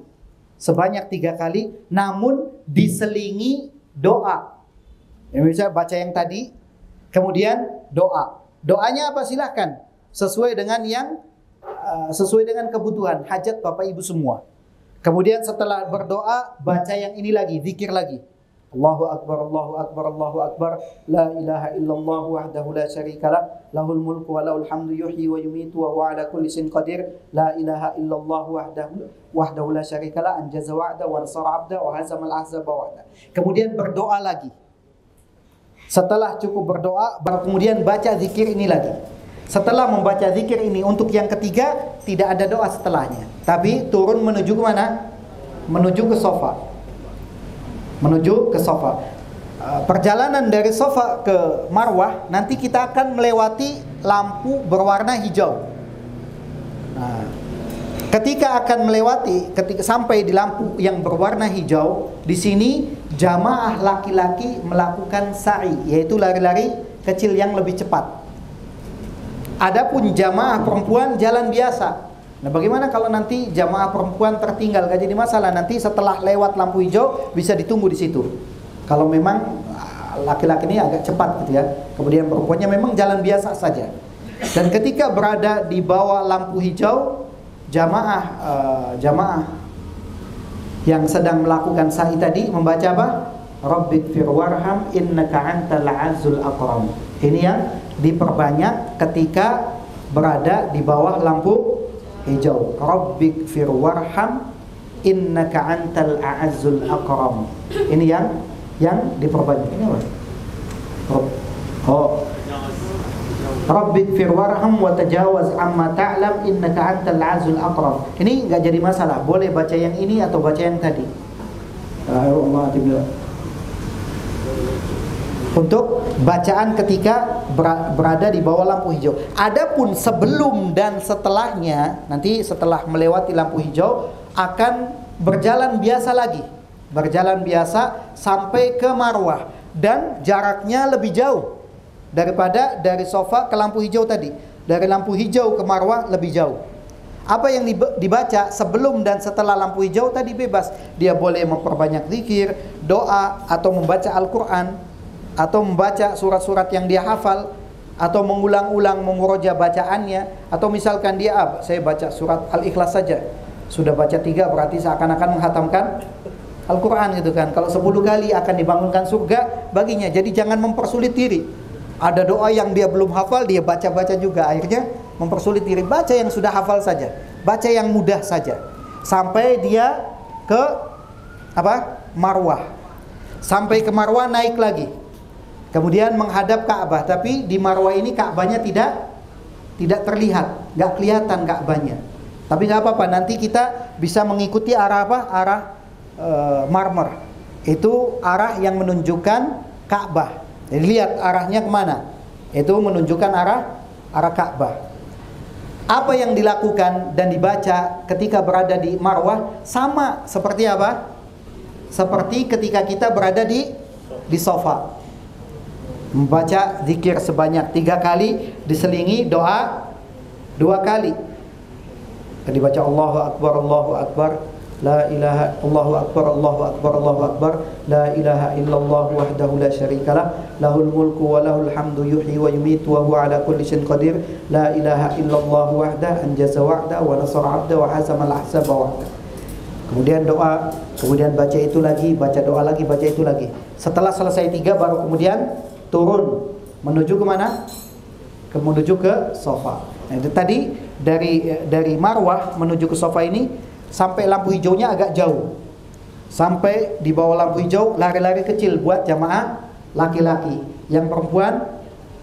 Sebanyak 3 kali, namun diselingi doa. Ya, misalnya baca yang tadi, kemudian doa. Doanya apa? Silahkan sesuai dengan sesuai dengan kebutuhan hajat Bapak Ibu semua. Kemudian setelah berdoa, baca yang ini lagi, zikir lagi. Allahu Akbar, Allahu Akbar, Allahu Akbar. La ilaha illallah wahdahu la syarikalah. Lahul mulku wa lahul hamdu yuhyi wa yumitu wa huwa ala kulli syai'in qadir. La ilaha illallah wahdahu la syarikalah. Anjaza wa'da wa nasara 'abda wa hazamal ahzaba wa'da. Kemudian berdoa lagi. Setelah cukup berdoa, baru kemudian baca zikir ini lagi. Setelah membaca zikir ini, untuk yang ketiga tidak ada doa setelahnya, tapi turun menuju ke mana? Menuju ke sofa. Menuju ke sofa. Perjalanan dari sofa ke Marwah, nanti kita akan melewati lampu berwarna hijau. Nah, ketika sampai di lampu yang berwarna hijau, di sini jamaah laki-laki melakukan sa'i, yaitu lari-lari kecil yang lebih cepat. Adapun jamaah perempuan jalan biasa. Nah, bagaimana kalau nanti jamaah perempuan tertinggal? Gak jadi masalah. Nanti setelah lewat lampu hijau bisa ditunggu di situ. Kalau memang laki-laki ini agak cepat gitu ya. Kemudian perempuannya memang jalan biasa saja. Dan ketika berada di bawah lampu hijau, jamaah yang sedang melakukan sa'i tadi membaca apa? Rabbighfir warham innaka antal azizul akram. Ini yang diperbanyak ketika berada di bawah lampu hijau. Rabbighfir warham innaka antal a'azzul akram. Ini yang diperbanyak. Ini apa? Rabbighfir warham wa tajawaz amma ta'lam innaka antal a'azzul akram. Ini enggak jadi masalah. Boleh baca yang ini atau baca yang tadi. Untuk bacaan ketika berada di bawah lampu hijau. Adapun sebelum dan setelahnya, nanti setelah melewati lampu hijau akan berjalan biasa lagi. Berjalan biasa sampai ke Marwah, dan jaraknya lebih jauh daripada dari sofa ke lampu hijau tadi. Dari lampu hijau ke Marwah lebih jauh. Apa yang dibaca sebelum dan setelah lampu hijau tadi bebas. Dia boleh memperbanyak zikir, doa, atau membaca Al-Quran, atau membaca surat-surat yang dia hafal, atau mengulang-ulang memuroja bacaannya, atau misalkan dia saya baca surat Al-Ikhlas saja, sudah baca 3 berarti seakan-akan menghatamkan Al-Quran gitu kan. Kalau 10 kali akan dibangunkan surga baginya. Jadi jangan mempersulit diri. Ada doa yang dia belum hafal, dia baca-baca juga, akhirnya mempersulit diri. Baca yang sudah hafal saja, baca yang mudah saja, sampai dia ke Marwah. Sampai ke Marwah naik lagi, kemudian menghadap Ka'bah. Tapi di Marwah ini Ka'bahnya tidak terlihat, nggak kelihatan Ka'bahnya. Tapi nggak apa-apa, nanti kita bisa mengikuti arah Arah marmer. Itu arah yang menunjukkan Ka'bah. Jadi lihat arahnya kemana. Itu menunjukkan arah Ka'bah. Apa yang dilakukan dan dibaca ketika berada di Marwah sama seperti apa? Seperti ketika kita berada di sofa. Membaca zikir sebanyak 3 kali, diselingi doa 2 kali. Dibaca Allahu Akbar, Allahu Akbar, la ilaha Allahu Akbar, Allahu Akbar, Allahu Akbar, la ilaha illallah wahdahu la syarikalah, lahul mulku wa lahul hamdu yuhyi wa yumitu wa huwa ala kulli syai'in qadir, la ilaha illallah wahdahu anjaza wa'da wa nasara 'abda wa hazama al-ahzaba wahda. Kemudian doa, kemudian baca itu lagi, baca doa lagi, baca itu lagi. Setelah selesai 3 baru kemudian turun menuju ke mana? Menuju ke sofa. Nah, itu tadi dari marwah menuju ke sofa ini sampai lampu hijaunya agak jauh. Sampai di bawah lampu hijau lari-lari kecil buat jamaah laki-laki. Yang perempuan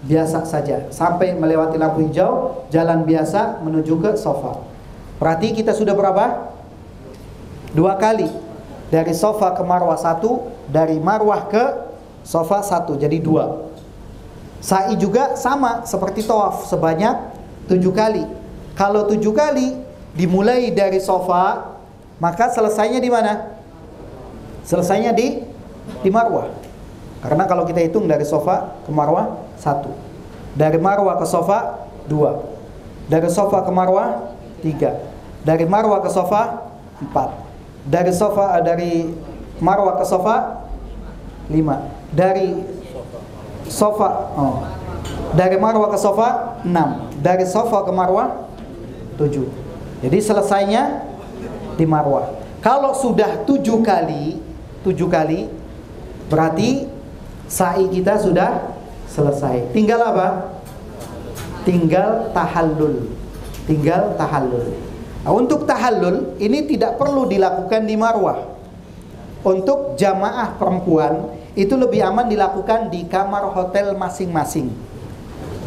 biasa saja. Sampai melewati lampu hijau, jalan biasa menuju ke sofa. Berarti kita sudah berapa? 2 kali. Dari sofa ke marwah 1, dari marwah ke sofa 1, jadi 2. Sa'i juga sama seperti tawaf sebanyak 7 kali. Kalau 7 kali dimulai dari sofa, maka selesainya di mana? Selesainya di marwah. Karena kalau kita hitung dari sofa ke marwah 1, dari marwah ke sofa 2, dari sofa ke marwah 3, dari marwah ke sofa 4, dari marwah ke sofa 5, dari marwah ke sofa 6, dari sofa ke marwah 7. Jadi selesainya di marwah. Kalau sudah 7 kali berarti sa'i kita sudah selesai. Tinggal apa? Tinggal tahallul. Nah, untuk tahallul ini tidak perlu dilakukan di marwah. Untuk jamaah perempuan itu lebih aman dilakukan di kamar hotel masing-masing.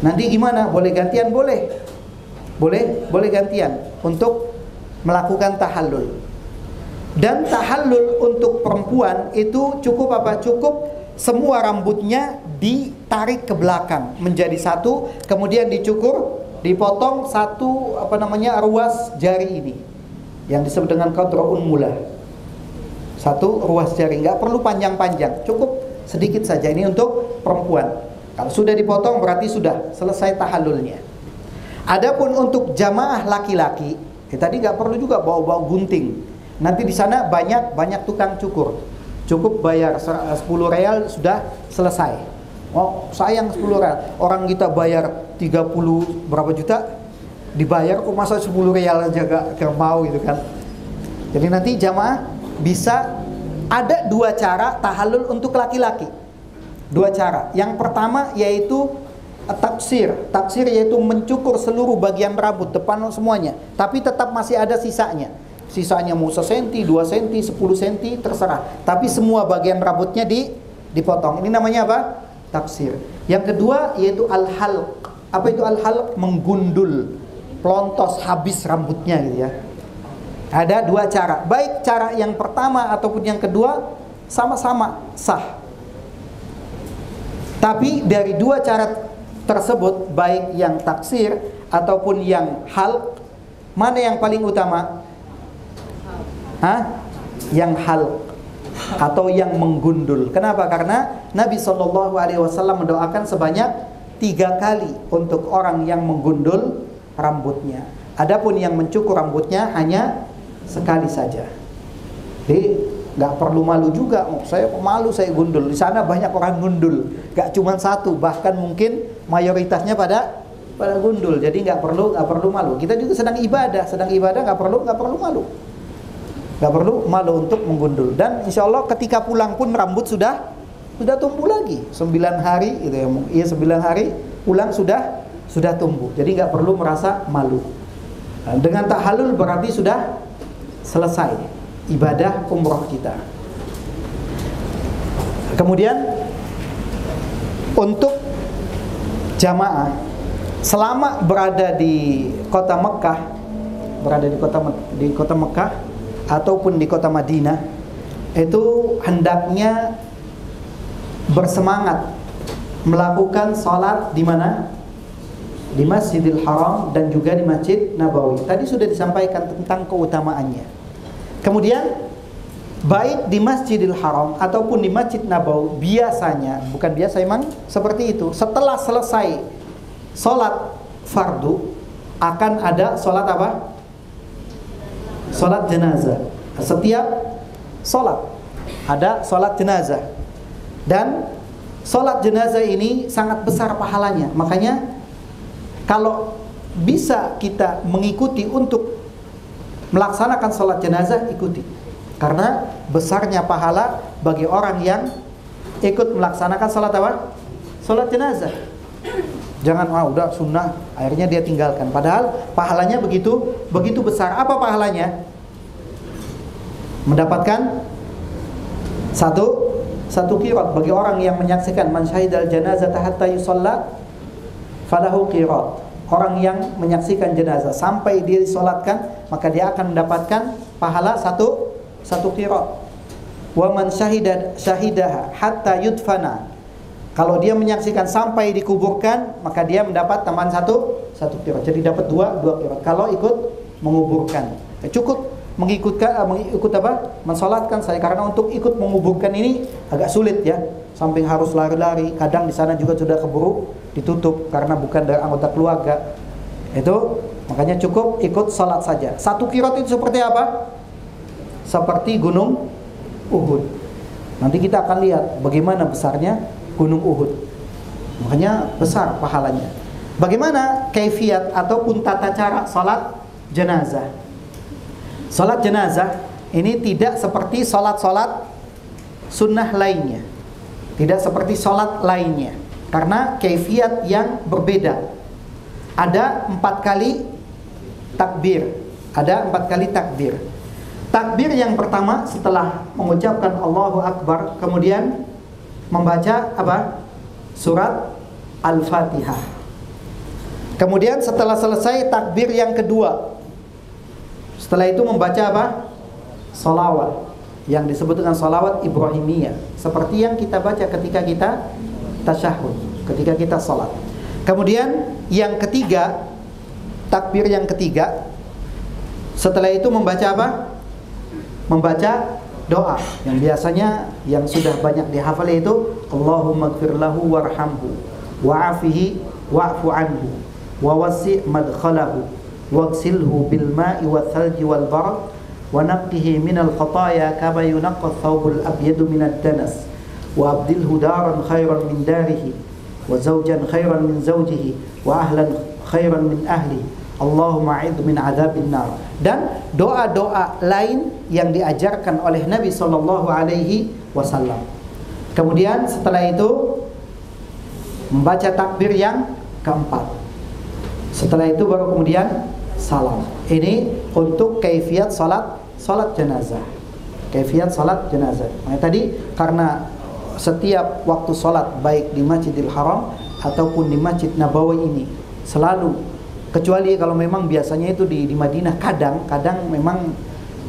Nanti gimana? Boleh gantian? Boleh gantian untuk melakukan tahallul. Dan tahallul untuk perempuan itu cukup apa? Cukup semua rambutnya ditarik ke belakang menjadi satu, kemudian dicukur, dipotong satu ruas jari ini yang disebut dengan qadra'un mulah. Satu ruas jari, nggak perlu panjang-panjang, cukup sedikit saja. Ini untuk perempuan. Kalau sudah dipotong berarti sudah selesai tahallulnya. Adapun untuk jamaah laki-laki, tadi nggak perlu juga bawa-bawa gunting. Nanti di sana banyak tukang cukur. Cukup bayar 10 real sudah selesai. Oh, sayang 10 real. Orang kita bayar 30 berapa juta, dibayar kok masa 10 real aja gak mau gitu kan. Jadi nanti jamaah bisa ada 2 cara tahallul untuk laki-laki. 2 cara. Yang pertama yaitu taksir. Taksir yaitu mencukur seluruh bagian rambut depan semuanya, tapi tetap masih ada sisanya. Sisanya mau 1 cm, 2 cm, 10 cm terserah. Tapi semua bagian rambutnya dipotong. Ini namanya apa? Taksir. Yang kedua yaitu al-halq. Apa itu al-halq? Menggundul, pelontos habis rambutnya gitu ya. Ada 2 cara. Baik cara yang pertama ataupun yang kedua sama-sama sah. Tapi dari 2 cara tersebut, baik yang taksir ataupun yang halq, mana yang paling utama? Yang halq atau yang menggundul. Kenapa? Karena Nabi SAW mendoakan sebanyak 3 kali untuk orang yang menggundul rambutnya. Adapun yang mencukur rambutnya hanya sekali saja. Jadi nggak perlu malu juga. Saya malu saya gundul. Di sana banyak orang gundul, nggak cuma 1, bahkan mungkin mayoritasnya pada gundul. Jadi nggak perlu malu. Kita juga sedang ibadah nggak perlu malu. Gak perlu malu untuk menggundul. Dan insya Allah ketika pulang pun rambut sudah tumbuh lagi 9 hari gitu ya. Iya 9 hari pulang sudah tumbuh. Jadi gak perlu merasa malu. Nah, dengan tahallul berarti sudah selesai ibadah umrah kita. Kemudian untuk jamaah selama berada di kota Mekah, ataupun di kota Madinah, itu hendaknya bersemangat melakukan sholat di mana? Di Masjidil Haram dan juga di Masjid Nabawi. Tadi sudah disampaikan tentang keutamaannya. Kemudian baik di Masjidil Haram ataupun di Masjid Nabawi, biasanya, bukan biasa, memang seperti itu, setelah selesai sholat fardu akan ada sholat apa? Sholat jenazah. Setiap sholat ada sholat jenazah, dan sholat jenazah ini sangat besar pahalanya. Makanya kalau bisa kita mengikuti untuk melaksanakan sholat jenazah, ikuti, karena besarnya pahala bagi orang yang ikut melaksanakan sholat apa? Sholat jenazah. Jangan udah sunnah, akhirnya dia tinggalkan. Padahal pahalanya begitu besar. Apa pahalanya? Mendapatkan satu qirat bagi orang yang menyaksikan, man syahidal janazah hatta yusalla falahu qirat. Orang yang menyaksikan jenazah sampai dia disolatkan, maka dia akan mendapatkan pahala satu qirat. Wa man syahidaha hatta yudfana. Kalau dia menyaksikan sampai dikuburkan, maka dia mendapat tambahan satu qirat. Jadi dapat dua qirat kalau ikut menguburkan. Cukup mengikut apa? Mensolatkan saya, karena untuk ikut menguburkan ini agak sulit ya, samping harus lari-lari. Kadang di sana juga sudah keburu ditutup karena bukan dari anggota keluarga. Itu makanya cukup ikut salat saja. Satu qirat itu seperti apa? Seperti gunung Uhud. Nanti kita akan lihat bagaimana besarnya gunung Uhud. Makanya besar pahalanya. Bagaimana kaifiat ataupun tata cara salat jenazah? Salat jenazah ini tidak seperti salat-salat sunnah lainnya, tidak seperti salat lainnya, karena kaifiat yang berbeda. Ada 4 kali takbir. Ada 4 kali takbir. Takbir yang pertama setelah mengucapkan Allahu Akbar, kemudian membaca apa? Surat Al-Fatihah. Kemudian setelah selesai takbir yang kedua, setelah itu membaca apa? Salawat, yang disebut dengan salawat Ibrahimiyah, seperti yang kita baca ketika kita tasyahud, ketika kita salat. Kemudian yang ketiga, takbir yang ketiga, setelah itu membaca apa? Membaca doa yang biasanya yang sudah banyak dihafal, yaitu Allahumma ighfir lahu warhamhu wa'afihi wa'fu anhu wa wasi' madkhalahu waghsilhu bil ma'i wal thalji wal barad wa naqqihi minal khataaya kama yunqqa thawbul abyadu minad danas wa abdilhu daran khairan min darihi wa zawjan khairan min zawjihi wa ahlan khairan min ahlihi Allahumma a'idhu min adzabin nar. Dan doa-doa lain yang diajarkan oleh Nabi sallallahu alaihi wasallam. Kemudian setelah itu membaca takbir yang keempat. Setelah itu baru kemudian salam. Ini untuk kaifiat salat jenazah. Kaifiat salat jenazah. Nah, tadi karena setiap waktu salat baik di Masjidil Haram ataupun di Masjid Nabawi ini selalu, kecuali kalau memang biasanya itu di Madinah, kadang memang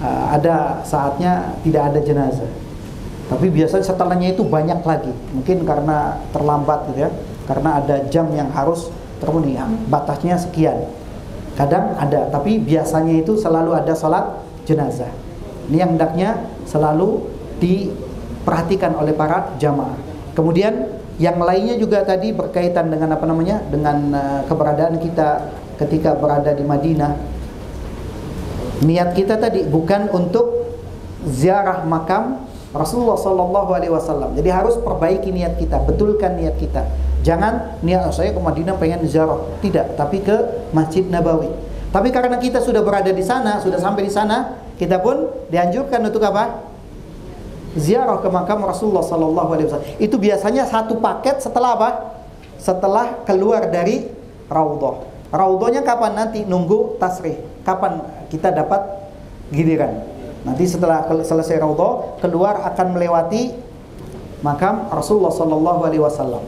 ada saatnya tidak ada jenazah. Tapi biasanya setelahnya itu banyak lagi. Mungkin karena terlambat gitu ya. Karena ada jam yang harus terpenuhi, batasnya sekian. Kadang ada, tapi biasanya itu selalu ada salat jenazah. Ini yang hendaknya selalu diperhatikan oleh para jamaah. Kemudian yang lainnya juga tadi berkaitan dengan apa namanya? Dengan keberadaan kita ketika berada di Madinah. Niat kita tadi bukan untuk ziarah makam Rasulullah sallallahu alaihi wasallam. Jadi harus perbaiki niat kita, betulkan niat kita. Jangan niat saya ke Madinah pengen ziarah, tidak, tapi ke Masjid Nabawi. Tapi karena kita sudah berada di sana, sudah sampai di sana, kita pun dianjurkan untuk apa? Ziarah ke makam Rasulullah sallallahu alaihi wasallam. Itu biasanya satu paket setelah apa? Setelah keluar dari raudhah. Raudhahnya kapan nanti? Nunggu tasrih. Kapan kita dapat giliran? Nanti setelah selesai raudhah, keluar akan melewati makam Rasulullah sallallahu alaihi wasallam.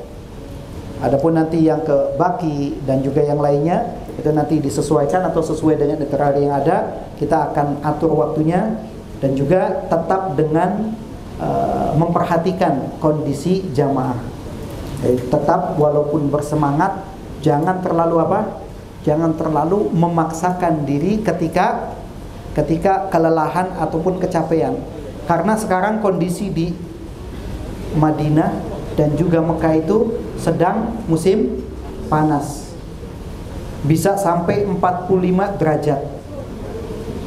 Adapun nanti yang ke Baqi dan juga yang lainnya, itu nanti disesuaikan atau sesuai dengan itinerary yang ada. Kita akan atur waktunya dan juga tetap dengan memperhatikan kondisi jamaah. Tetap walaupun bersemangat, jangan terlalu apa? Jangan terlalu memaksakan diri ketika kelelahan ataupun kecapean. Karena sekarang kondisi di Madinah dan juga Mekah itu sedang musim panas. Bisa sampai 45 derajat.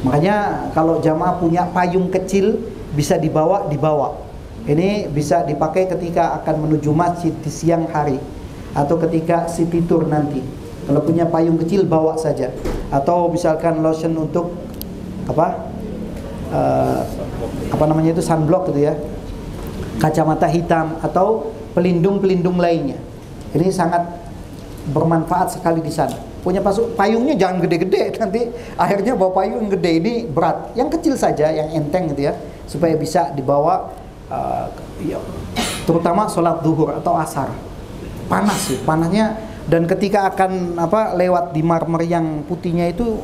Makanya kalau jamaah punya payung kecil bisa dibawa. Ini bisa dipakai ketika akan menuju masjid di siang hari atau ketika city tour nanti. Kalau punya payung kecil bawa saja. Atau misalkan lotion untuk sunblock gitu ya, kacamata hitam atau pelindung-pelindung lainnya. Ini sangat bermanfaat sekali di sana. Punya payungnya jangan gede-gede, nanti akhirnya bawa payung yang gede, ini berat. Yang kecil saja, yang enteng gitu ya, supaya bisa dibawa terutama sholat zuhur atau asar. Panas sih, panasnya, dan ketika akan lewat di marmer yang putihnya itu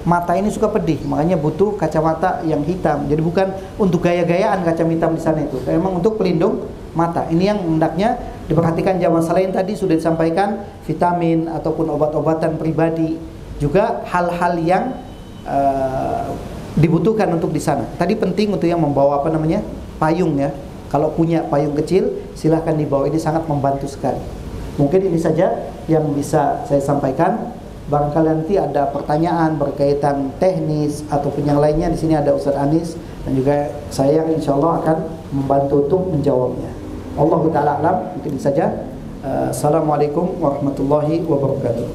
mata ini suka pedih, makanya butuh kacamata yang hitam. Jadi bukan untuk gaya-gayaan kacamata hitam di sana itu, memang untuk pelindung mata. Ini yang hendaknya diperhatikan jamaah. Selain tadi sudah disampaikan vitamin ataupun obat-obatan pribadi, juga hal-hal yang dibutuhkan untuk di sana. Tadi penting untuk yang membawa payung ya. Kalau punya payung kecil silahkan dibawa, ini sangat membantu sekali. Mungkin ini saja yang bisa saya sampaikan. Barangkali nanti ada pertanyaan berkaitan teknis ataupun yang lainnya, di sini ada Ustaz Anis dan juga saya yang insya Allah akan membantu untuk menjawabnya. Allahu ta'ala alam, mungkin saja. Assalamualaikum warahmatullahi wabarakatuh.